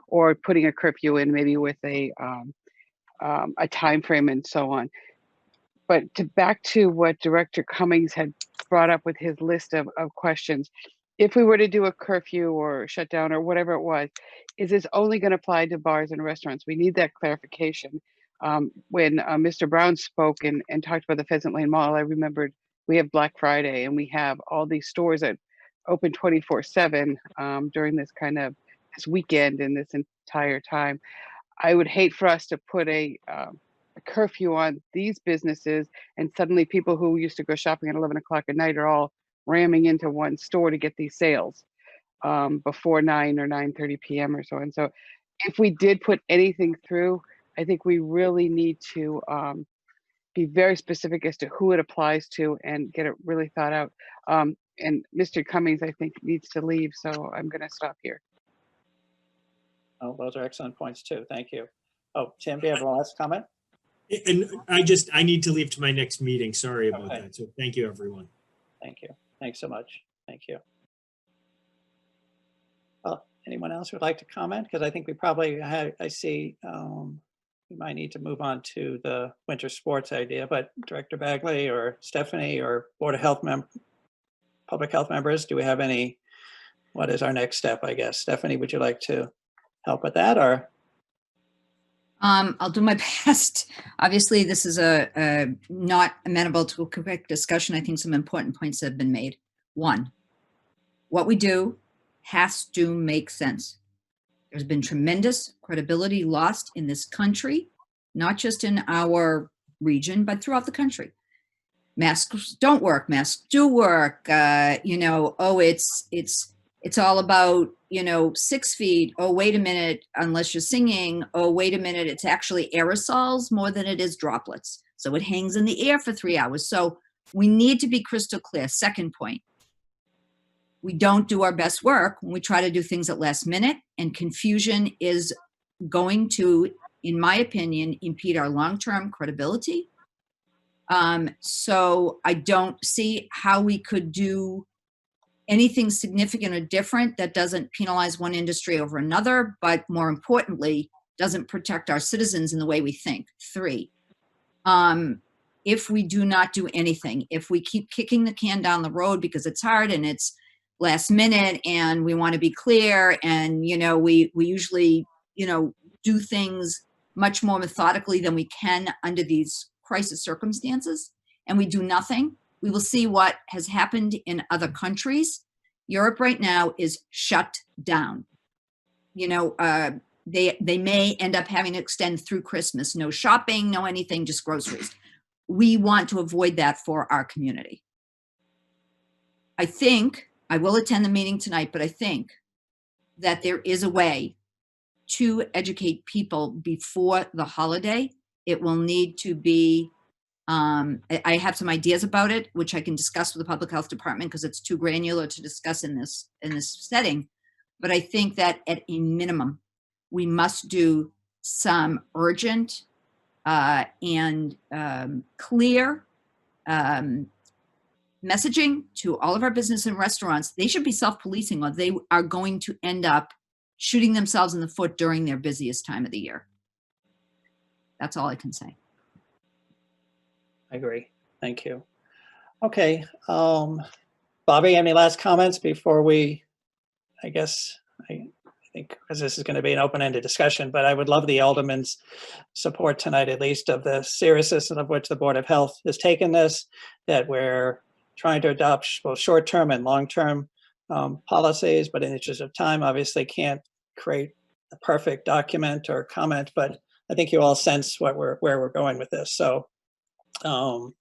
or putting a curfew in maybe with a time frame and so on. But back to what Director Cummings had brought up with his list of questions, if we were to do a curfew or shutdown or whatever it was, is this only going to apply to bars and restaurants? We need that clarification. When Mr. Brown spoke and talked about the Pheasant Lane Mall, I remembered we have Black Friday and we have all these stores that open 24/7 during this this weekend and this entire time. I would hate for us to put a curfew on these businesses and suddenly people who used to go shopping at 11 o'clock at night are all ramming into one store to get these sales before 9 or 9:30 p.m. or so. And so if we did put anything through, I think we really need to be very specific as to who it applies to and get it really thought out. And Mr. Cummings, I think, needs to leave, so I'm going to stop here. Oh, those are excellent points too. Thank you. Oh, Tim, do you have a last comment? And I need to leave to my next meeting. Sorry about that. So thank you, everyone. Thank you. Thanks so much. Thank you. Well, anyone else who would like to comment? Because I think we probably have, I see we might need to move on to the winter sports idea, but Director Bagley or Stephanie or Board of Health public health members, do we have any, what is our next step, I guess? Stephanie, would you like to help with that or? I'll do my best. Obviously, this is a not amenable to a quick discussion. I think some important points have been made. One, what we do has to make sense. There's been tremendous credibility lost in this country, not just in our region, but throughout the country. Masks don't work. Masks do work. It's all about, 6 feet. Oh, wait a minute, unless you're singing. Oh, wait a minute, it's actually aerosols more than it is droplets. So it hangs in the air for 3 hours. So we need to be crystal clear. Second point, we don't do our best work when we try to do things at last minute, and confusion is going to, in my opinion, impede our long-term credibility. So I don't see how we could do anything significant or different that doesn't penalize one industry over another, but more importantly, doesn't protect our citizens in the way we think. 3, if we do not do anything, if we keep kicking the can down the road because it's hard and it's last minute and we want to be clear and, we usually, do things much more methodically than we can under these crisis circumstances, and we do nothing, we will see what has happened in other countries. Europe right now is shut down. They may end up having to extend through Christmas. No shopping, no anything, just groceries. We want to avoid that for our community. I think, I will attend the meeting tonight, but I think that there is a way to educate people before the holiday. It will need to be, I have some ideas about it, which I can discuss with the public health department because it's too granular to discuss in this setting. But I think that at a minimum, we must do some urgent and clear messaging to all of our business and restaurants. They should be self-policing or they are going to end up shooting themselves in the foot during their busiest time of the year. That's all I can say. I agree. Thank you. Okay. Bobby, any last comments before we, I think, because this is going to be an open-ended discussion, but I would love the alderman's support tonight, at least, of the seriousness of which the Board of Health has taken this, that we're trying to adopt both short-term and long-term policies, but in the interest of time, obviously can't create a perfect document or comment, but I think you all sense where we're going with this. So, and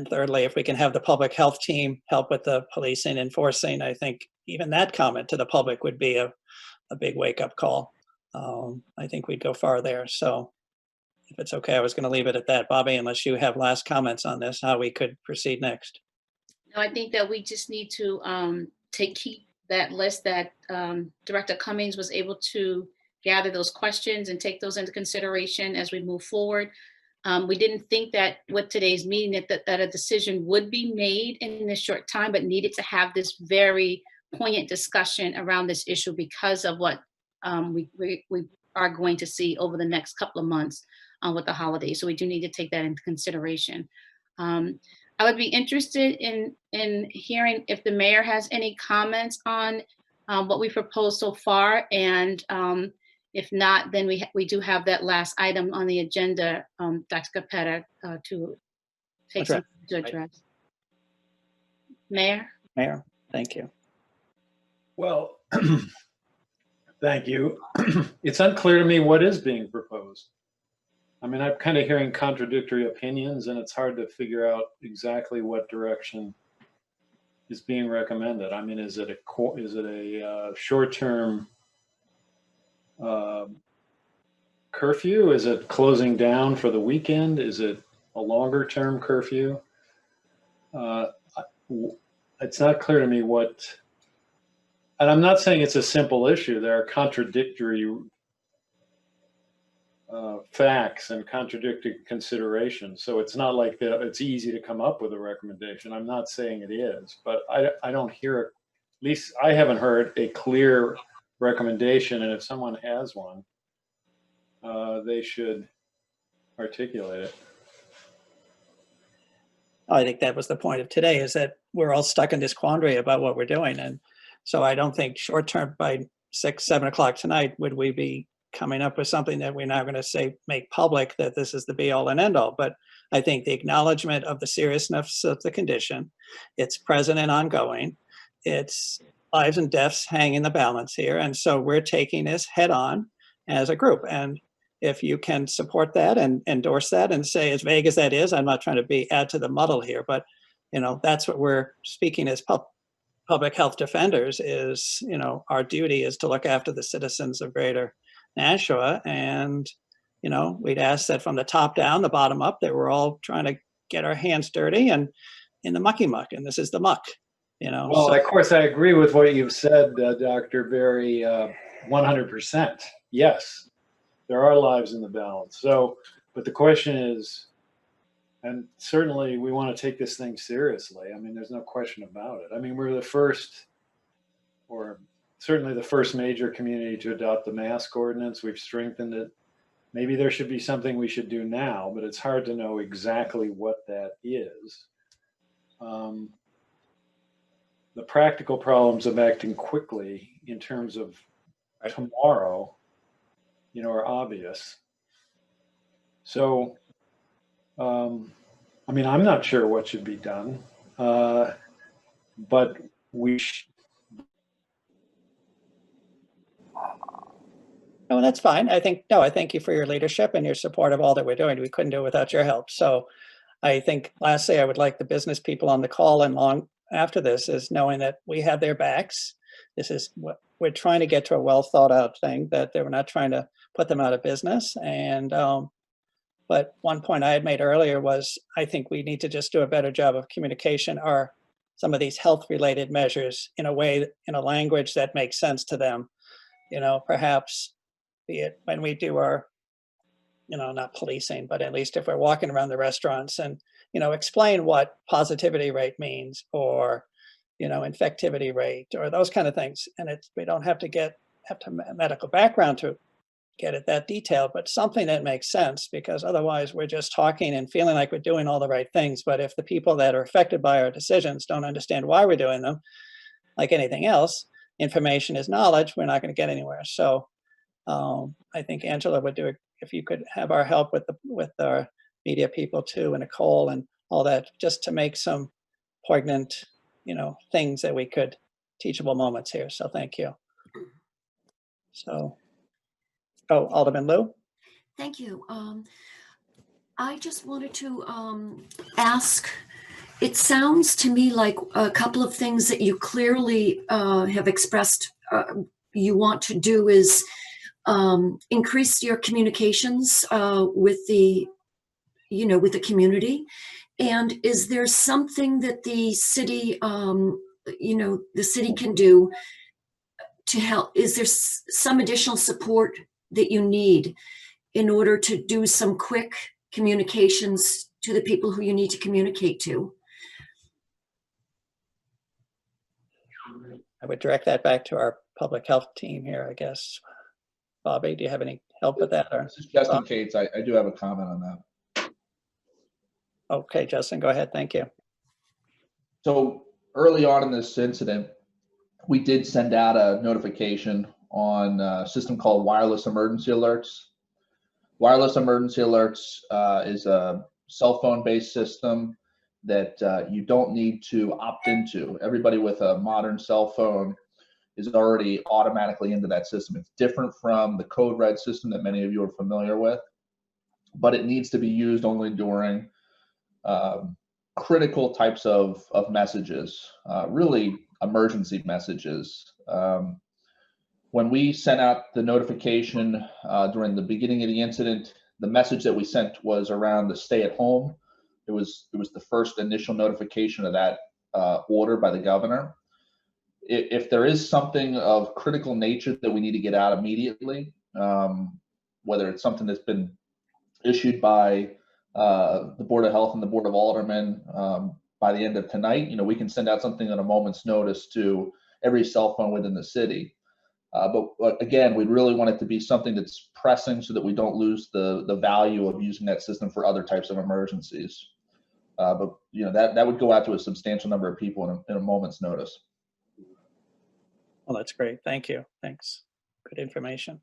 thirdly, if we can have the public health team help with the policing, enforcing, I think even that comment to the public would be a big wake-up call. I think we'd go far there. So if it's okay, I was going to leave it at that. Bobby, unless you have last comments on this, how we could proceed next. No, I think that we just need to keep that list that Director Cummings was able to gather those questions and take those into consideration as we move forward. We didn't think that with today's meeting that a decision would be made in this short time, but needed to have this very poignant discussion around this issue because of what we are going to see over the next couple of months with the holidays. So we do need to take that into consideration. I would be interested in hearing if the mayor has any comments on what we proposed so far, and if not, then we do have that last item on the agenda, Dr. Capetta, to take some to address. Mayor? Mayor, thank you. Well, thank you. It's unclear to me what is being proposed. I mean, I'm kind of hearing contradictory opinions, and it's hard to figure out exactly what direction is being recommended. I mean, is it a short-term curfew? Is it closing down for the weekend? Is it a longer-term curfew? It's not clear to me what, and I'm not saying it's a simple issue. There are contradictory facts and contradictory considerations. So it's not like it's easy to come up with a recommendation. I'm not saying it is, but I don't hear, at least I haven't heard a clear recommendation. And if someone has one, they should articulate it. I think that was the point of today, is that we're all stuck in this quandary about what we're doing. And so I don't think short term, by 6, 7 o'clock tonight, would we be coming up with something that we're now going to say, make public, that this is the be all and end all. But I think the acknowledgement of the seriousness of the condition, it's present and ongoing, it's lives and deaths hang in the balance here. And so we're taking this head on as a group. And if you can support that and endorse that and say, as vague as that is, I'm not trying to add to the muddle here, but that's what we're speaking as public health defenders is, our duty is to look after the citizens of Greater Nashua. And, we'd ask that from the top down, the bottom up, that we're all trying to get our hands dirty and in the mucky muck. And this is the muck, Well, So, of course, I agree with what you've said, Dr. Berry, 100%. Yes, there are lives in the balance. So, but the question is, and certainly we want to take this thing seriously. I mean, there's no question about it. I mean, we're the first, or certainly the first major community to adopt the mask ordinance. We've strengthened it. Maybe there should be something we should do now, but it's hard to know exactly what that is. The practical problems of acting quickly in terms of tomorrow, are obvious. So, I mean, I'm not sure what should be done, but we No, that's fine. I thank you for your leadership and your support of all that we're doing. We couldn't do it without your help. So I think lastly, I would like the business people on the call and long after this is knowing that we have their backs. This is what we're trying to get to, a well thought out thing, that we're not trying to put them out of business. And, but one point I had made earlier was, I think we need to just do a better job of communication, or some of these health related measures in a way, in a language that makes sense to them, perhaps be it when we do our, not policing, but at least if we're walking around the restaurants and, explain what positivity rate means, or, infectivity rate, or those kind of things. And we don't have to have a medical background to get it that detailed, but something that makes sense, because otherwise we're just talking and feeling like we're doing all the right things. But if the people that are affected by our decisions don't understand why we're doing them, like anything else, information is knowledge, we're not going to get anywhere. So I think Angela would do it if you could have our help with our media people too, and Nicole and all that, just to make some poignant, things that we could, teachable moments here. So thank you. So, Alderman Lou. Thank you. I just wanted to ask, it sounds to me like a couple of things that you clearly have expressed you want to do is increase your communications with the community. And is there something that the city, the city can do to help? Is there some additional support that you need in order to do some quick communications to the people who you need to communicate to? I would direct that back to our public health team here, I guess. Bobby, do you have any help with that? Or This is Justin Cates. I do have a comment on that. okay, Justin, go ahead. Thank you. So early on in this incident, we did send out a notification on a system called Wireless Emergency Alerts. Wireless Emergency Alerts is a cell phone based system that you don't need to opt into. Everybody with a modern cell phone is already automatically into that system. It's different from the code red system that many of you are familiar with, but it needs to be used only during critical types of messages, really emergency messages. When we sent out the notification during the beginning of the incident, the message that we sent was around the stay at home. It was the first initial notification of that order by the governor. If there is something of critical nature that we need to get out immediately, whether it's something that's been issued by the Board of Health and the Board of Aldermen by the end of tonight, we can send out something on a moment's notice to every cell phone within the city. But again, we really want it to be something that's pressing so that we don't lose the value of using that system for other types of emergencies. But that would go out to a substantial number of people in a moment's notice. Well, that's great. Thank you. Thanks. Good information.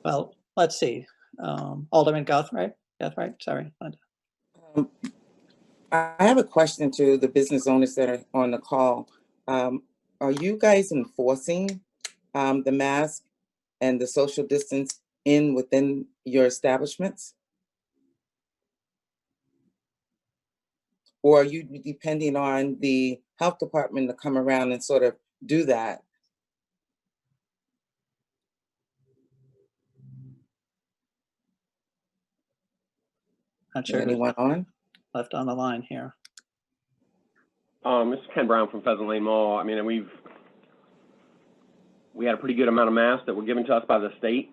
Well, let's see. Alderman Guthrie, sorry. I have a question to the business owners that are on the call. Are you guys enforcing the mask and the social distance within your establishments? Or are you depending on the health department to come around and sort of do that? Not sure. Anyone on? Left on the line here. This is Ken Brown from Pheasant Lane Mall. I mean, we had a pretty good amount of masks that were given to us by the state.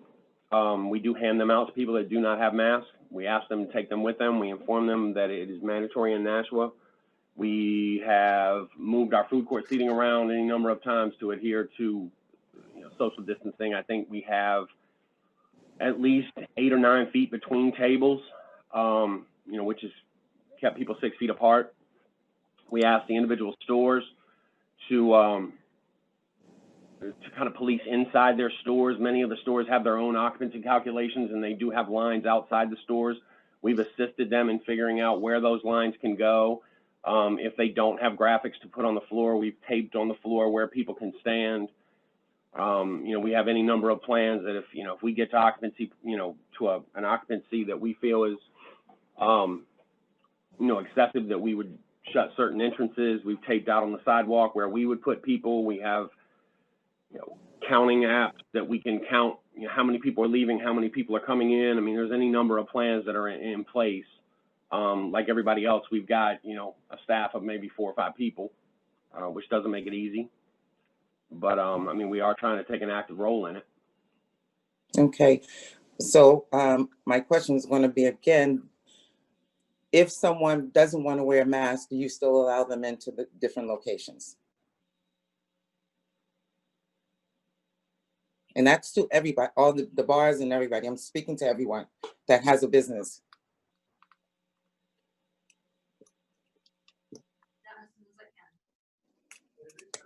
We do hand them out to people that do not have masks. We ask them to take them with them. We inform them that it is mandatory in Nashua. We have moved our food court seating around any number of times to adhere to social distancing. I think we have at least 8 or 9 feet between tables, which has kept people 6 feet apart. We ask the individual stores to kind of police inside their stores. Many of the stores have their own occupancy calculations, and they do have lines outside the stores. We've assisted them in figuring out where those lines can go. If they don't have graphics to put on the floor, we've taped on the floor where people can stand. We have any number of plans that if we get to occupancy, to an occupancy that we feel is, excessive, that we would shut certain entrances. We've taped out on the sidewalk where we would put people. We have, counting apps that we can count, how many people are leaving, how many people are coming in. I mean, there's any number of plans that are in place. Like everybody else, we've got, a staff of maybe 4 or 5 people, which doesn't make it easy. But, we are trying to take an active role in it. Okay. So my question is going to be, again, if someone doesn't want to wear a mask, do you still allow them into the different locations? And that's to everybody, all the bars and everybody. I'm speaking to everyone that has a business.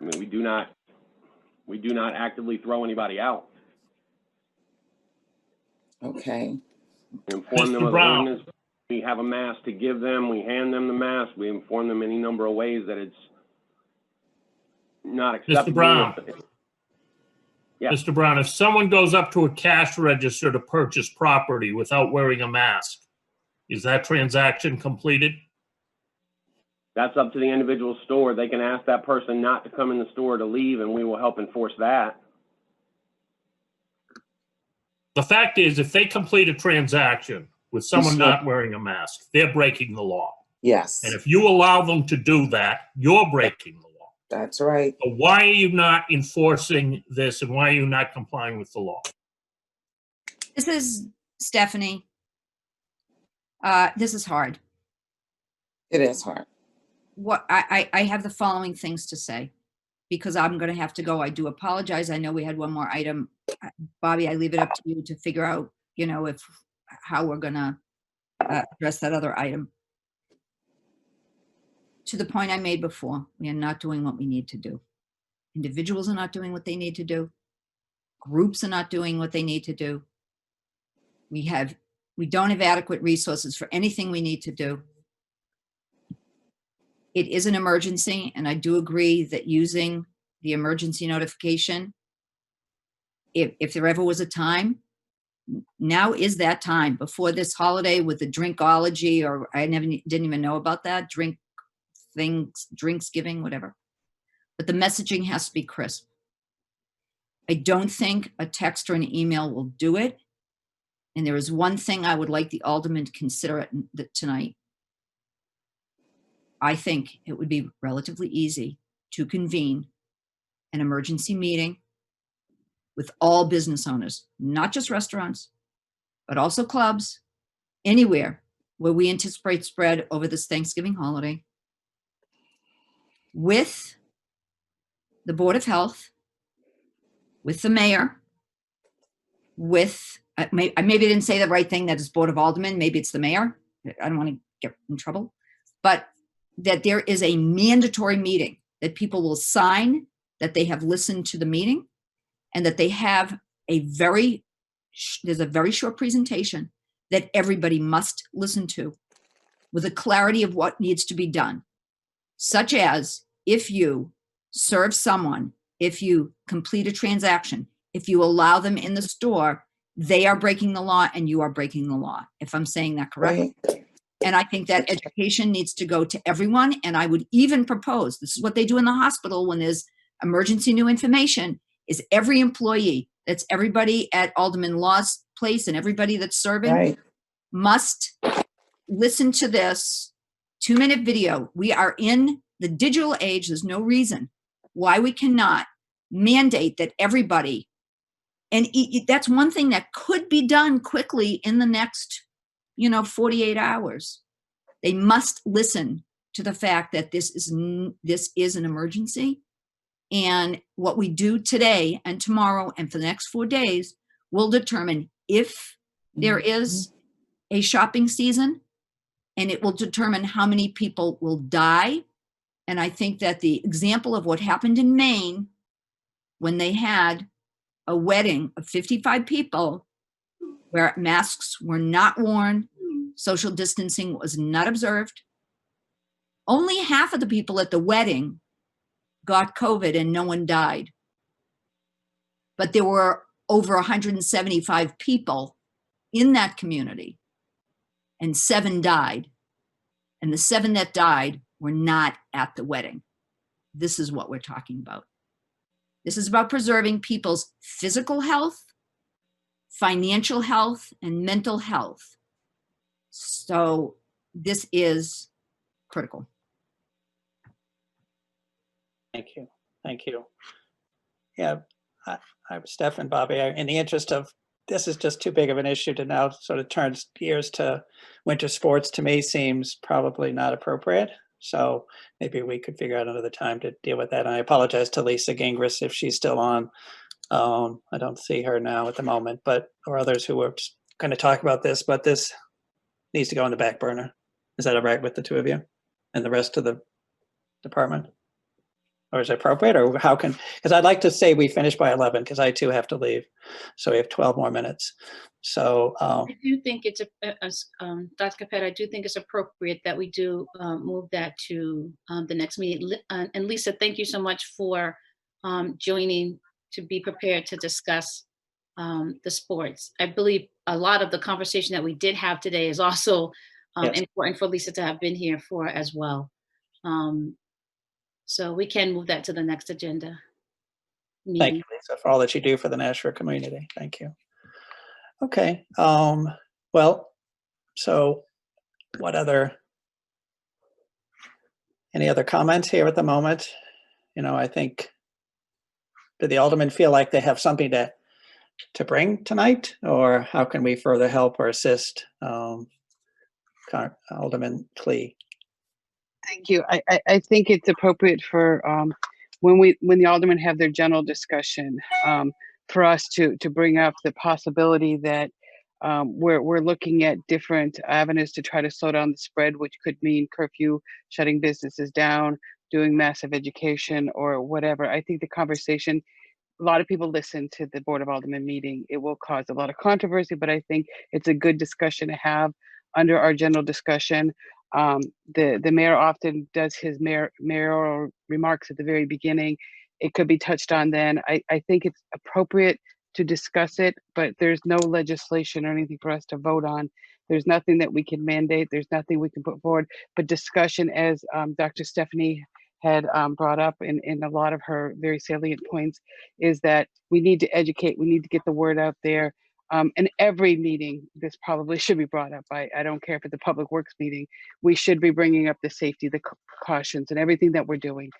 I mean, we do not actively throw anybody out. Okay. We inform them Mr. of the Brown. ordinance. We have a mask to give them. We hand them the mask. We inform them any number of ways that it's not acceptable. Mr. Brown. Yeah. Mr. Brown, if someone goes up to a cash register to purchase property without wearing a mask, is that transaction completed? That's up to the individual store. They can ask that person not to come in the store to leave, and we will help enforce that. The fact is, if they complete a transaction with someone not wearing a mask, they're breaking the law. Yes. And if you allow them to do that, you're breaking the law. That's right. So why are you not enforcing this, and why are you not complying with the law? This is Stephanie. This is hard. It is hard. What I have the following things to say. because I'm going to have to go. I do apologize. I know we had one more item. Bobby, I leave it up to you to figure out, how we're going to address that other item. To the point I made before, we are not doing what we need to do. Individuals are not doing what they need to do. Groups are not doing what they need to do. We don't have adequate resources for anything we need to do. It is an emergency, and I do agree that using the emergency notification, if there ever was a time, now is that time. Before this holiday with the drinkology, or I didn't even know about that, drinks giving, whatever. But the messaging has to be crisp. I don't think a text or an email will do it. And there is one thing I would like the aldermen to consider tonight. I think it would be relatively easy to convene an emergency meeting with all business owners, not just restaurants, but also clubs, anywhere where we anticipate spread over this Thanksgiving holiday, with the Board of Health, with the mayor, with, maybe I didn't say the right thing, that is Board of Aldermen, maybe it's the mayor. I don't want to get in trouble, but that there is a mandatory meeting that people will sign, that they have listened to the meeting, and that they have there's a very short presentation that everybody must listen to with a clarity of what needs to be done, such as if you serve someone, if you complete a transaction, if you allow them in the store, they are breaking the law and you are breaking the law, if I'm saying that correctly. Right. And I think that education needs to go to everyone. And I would even propose, this is what they do in the hospital when there's emergency new information, is every employee, that's everybody at Alderman Law's place and everybody that's serving, must listen to this 2-minute video. We are in the digital age. There's no reason why we cannot mandate that everybody, and that's one thing that could be done quickly in the next 48 hours. They must listen to the fact that this is an emergency, and what we do today and tomorrow and for the next 4 days will determine if there is a shopping season, and it will determine how many people will die. And I think that the example of what happened in Maine, when they had a wedding of 55 people where masks were not worn, social distancing was not observed. Only half of the people at the wedding got COVID and no one died. But there were over 175 people in that community, and 7 died. And the 7 that died were not at the wedding. This is what we're talking about. This is about preserving people's physical health, financial health, and mental health. So this is critical. Thank you. Thank you. Yeah, I'm Steph and Bobby. In the interest of, this is just too big of an issue to now sort of turn gears to winter sports, to me seems probably not appropriate. So maybe we could figure out another time to deal with that. And I apologize to Lisa Gingras if she's still on. I don't see her now at the moment, or others who were going to talk about this, but this needs to go on the back burner. Is that all right with the two of you and the rest of the department? Or is it appropriate, or how can, because I'd like to say we finish by 11 because I too have to leave. So we have 12 more minutes. So I do think it's, Dr. Capetta, I do think it's appropriate that we do move that to the next meeting. And Lisa, thank you so much for joining to be prepared to discuss the sports. I believe a lot of the conversation that we did have today is also important for Lisa to have been here for as well. So we can move that to the next agenda meeting. Thank you, Lisa, for all that you do for the Nashville community. Thank you. Okay. Well, so what any other comments here at the moment? I think, do the aldermen feel like they have something to bring tonight, or how can we further help or assist? Alderman Klee. Thank you. I think it's appropriate for when the aldermen have their general discussion, for us to bring up the possibility that we're looking at different avenues to try to slow down the spread, which could mean curfew, shutting businesses down, doing massive education or whatever. I think the conversation, a lot of people listen to the Board of Aldermen meeting. It will cause a lot of controversy, but I think it's a good discussion to have under our general discussion. The mayor often does his mayoral remarks at the very beginning. It could be touched on then. I think it's appropriate to discuss it, but there's no legislation or anything for us to vote on. There's nothing that we can mandate. There's nothing we can put forward, but discussion, as Dr. Stephanie had brought up in a lot of her very salient points, is that we need to educate, we need to get the word out there. And every meeting, this probably should be brought up. I don't care if it's a public works meeting, we should be bringing up the safety, the cautions and everything that we're doing.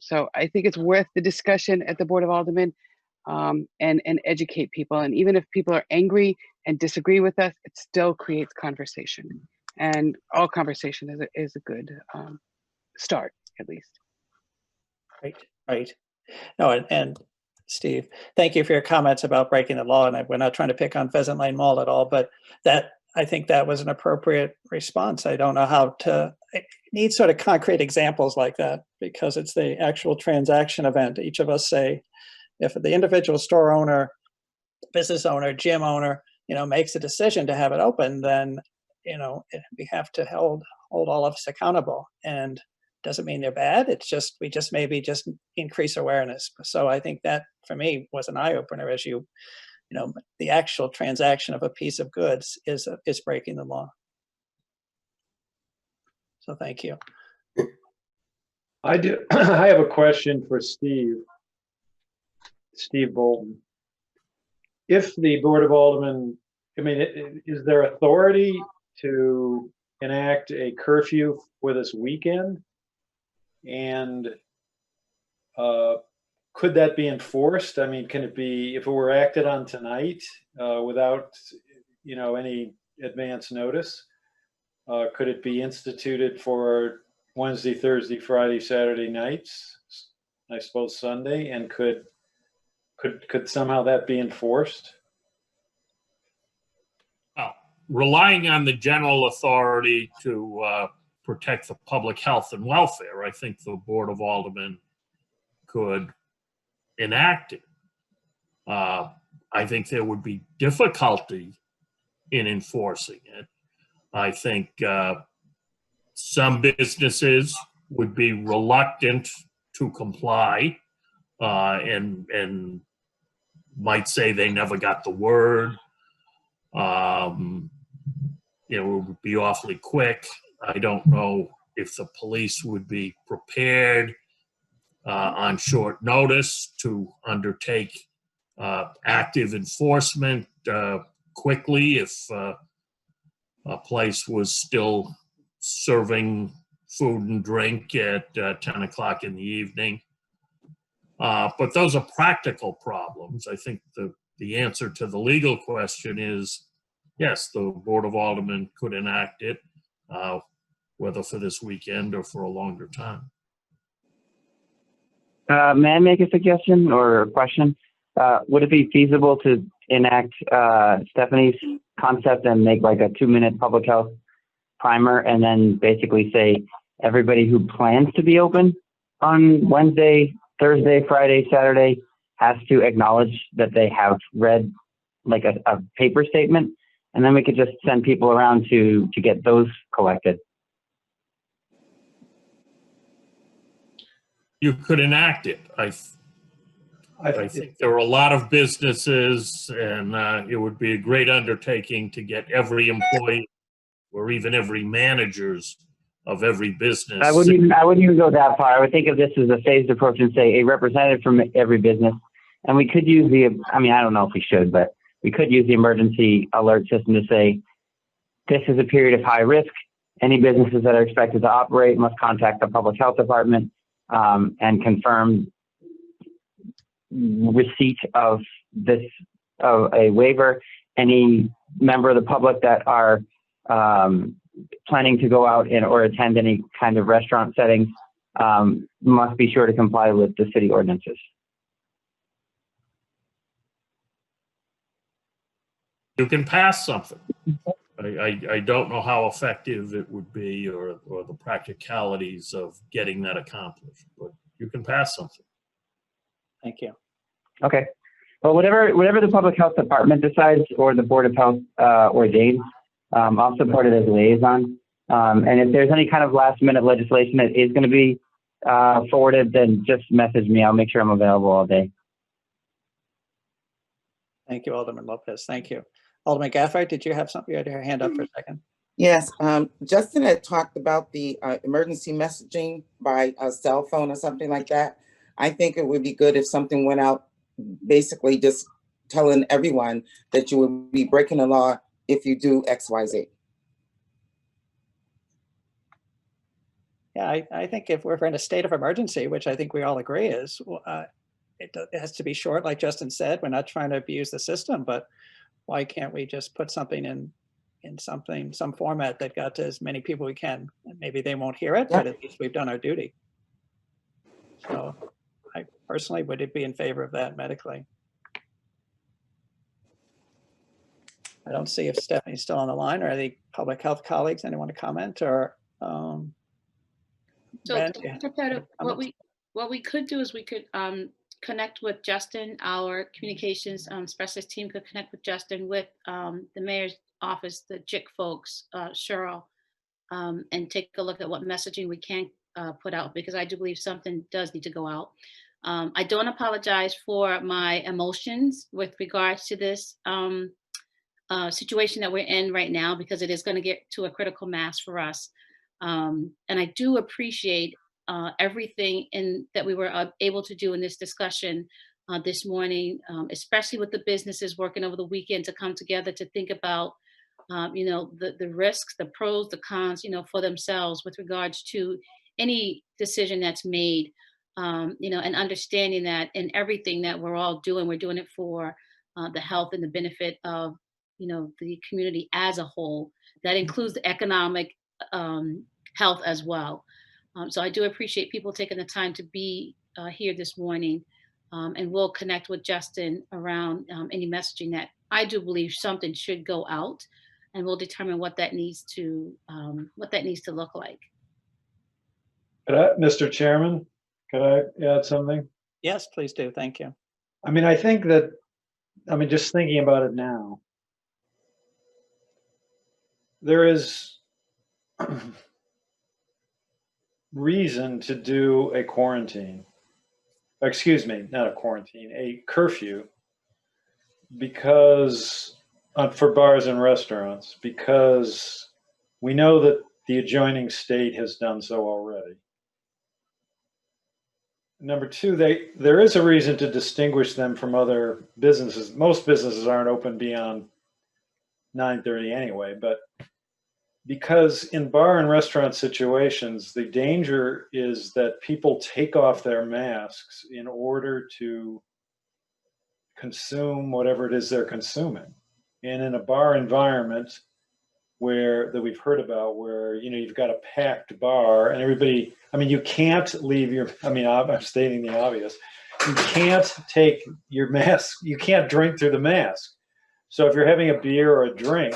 So I think it's worth the discussion at the Board of Aldermen, and educate people. And even if people are angry and disagree with us, it still creates conversation. And all conversation is a good start, at least. Right. No, and Steve, thank you for your comments about breaking the law. And we're not trying to pick on Pheasant Lane Mall at all, but I think that was an appropriate response. I don't know how to, I need sort of concrete examples like that, because it's the actual transaction event. Each of us say, if the individual store owner, business owner, gym owner, makes a decision to have it open, then, we have to hold all of us accountable. And doesn't mean they're bad. It's just, we just maybe just increase awareness. So I think that for me was an eye opener, as the actual transaction of a piece of goods is breaking the law. So thank you. I do. I have a question for Steve Bolton. If the Board of Aldermen, is there authority to enact a curfew for this weekend? And could that be enforced? Can it be, if it were acted on tonight without, any advance notice? Could it be instituted for Wednesday, Thursday, Friday, Saturday nights? I suppose Sunday, and could somehow that be enforced? Well, relying on the general authority to protect the public health and welfare, I think the Board of Aldermen could enact it. I think there would be difficulty in enforcing it. I think some businesses would be reluctant to comply and might say they never got the word. It would be awfully quick. I don't know if the police would be prepared on short notice to undertake active enforcement quickly if a place was still serving food and drink at 10 o'clock in the evening. But those are practical problems. I think the answer to the legal question is, yes, the Board of Aldermen could enact it, whether for this weekend or for a longer time. May I make a suggestion or a question? Would it be feasible to enact Stephanie's concept and make like a 2-minute public health primer, and then basically say everybody who plans to be open on Wednesday, Thursday, Friday, Saturday has to acknowledge that they have read like a paper statement, and then we could just send people around to get those collected. You could enact it. I think there are a lot of businesses, and it would be a great undertaking to get every employee or even every managers of every business. I wouldn't even go that far. I would think of this as a phased approach and say a representative from every business. And we could use I don't know if we should, but we could use the emergency alert system to say, this is a period of high risk. Any businesses that are expected to operate must contact the public health department and confirm receipt of a waiver. Any member of the public that are planning to go out or attend any kind of restaurant settings must be sure to comply with the city ordinances. You can pass something. I don't know how effective it would be or the practicalities of getting that accomplished, but you can pass something. Thank you. Okay. Well, whatever the public health department decides or the board of health ordains, I'll support it as a liaison. And if there's any kind of last minute legislation that is going to be forwarded, then just message me. I'll make sure I'm available all day. Thank you, Alderman Lopez. Thank you. Alderman Gaffard, did you have something? You had your hand up for a second. Yes, Justin had talked about the emergency messaging by a cell phone or something like that. I think it would be good if something went out, basically just telling everyone that you would be breaking the law if you do X, Y, Z. Yeah, I think if we're in a state of emergency, which I think we all agree is, it has to be short, like Justin said. We're not trying to abuse the system, but why can't we just put something in some format that got to as many people we can? Maybe they won't hear it, but at least we've done our duty. So I personally would be in favor of that medically. I don't see if Stephanie's still on the line, or are the public health colleagues, anyone to comment, or So, Ben, Dr. Petto, what we could do is we could connect with Justin. Our communications specialist team could connect with Justin with the mayor's office, the JIC folks, Cheryl, and take a look at what messaging we can put out, because I do believe something does need to go out. I don't apologize for my emotions with regards to this situation that we're in right now, because it is going to get to a critical mass for us. And I do appreciate everything that we were able to do in this discussion this morning, especially with the businesses working over the weekend to come together to think about, the risks, the pros, the cons, for themselves with regards to any decision that's made, and understanding that in everything that we're all doing, we're doing it for the health and the benefit of, the community as a whole. That includes the economic health as well. So I do appreciate people taking the time to be here this morning, and we'll connect with Justin around any messaging that I do believe something should go out, and we'll determine what that needs to look like. Mr. Chairman, could I add something? Yes, please do. Thank you. I mean, I think that, just thinking about it now, there is reason to do a quarantine. Excuse me, not a quarantine, a curfew, because for bars and restaurants, because we know that the adjoining state has done so already. Number two, there is a reason to distinguish them from other businesses. Most businesses aren't open beyond 9:30 anyway, but because in bar and restaurant situations, the danger is that people take off their masks in order to consume whatever it is they're consuming. And in a bar environment that we've heard about, where you've got a packed bar and everybody, you can't leave I'm stating the obvious. You can't take your mask, you can't drink through the mask. So if you're having a beer or a drink,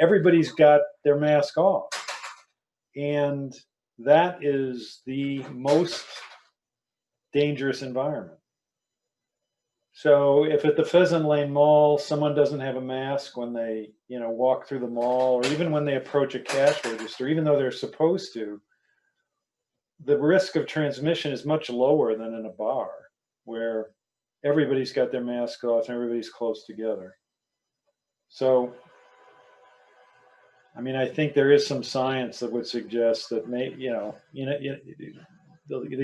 everybody's got their mask off. And that is the most dangerous environment. So if at the Pheasant Lane Mall, someone doesn't have a mask when they, walk through the mall, or even when they approach a cash register, even though they're supposed to, the risk of transmission is much lower than in a bar where everybody's got their mask off and everybody's close together. So, I think there is some science that would suggest that the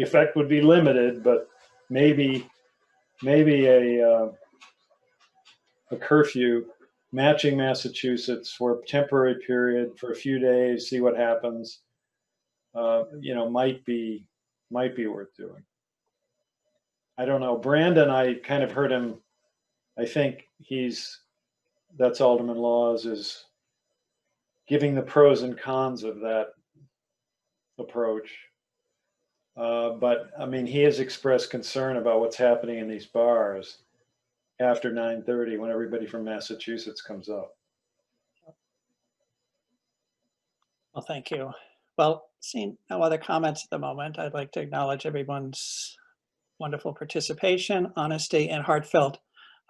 effect would be limited, but maybe a curfew matching Massachusetts for a temporary period for a few days, see what happens, might be worth doing. I don't know. Brandon, I kind of heard him, I think that's Alderman Laws, is giving the pros and cons of that approach. But I mean, he has expressed concern about what's happening in these bars after 9:30 when everybody from Massachusetts comes up. Well, thank you. Well, seeing no other comments at the moment, I'd like to acknowledge everyone's wonderful participation, honesty, and heartfelt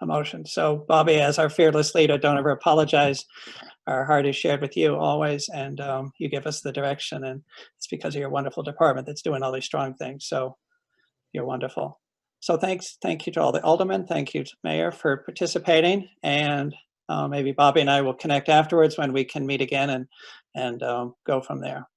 emotion. So Bobby, as our fearless leader, don't ever apologize. Our heart is shared with you always, and you give us the direction, and it's because of your wonderful department that's doing all these strong things. So you're wonderful. So thank you to all the aldermen. Thank you, Mayor, for participating, and maybe Bobby and I will connect afterwards when we can meet again and go from there.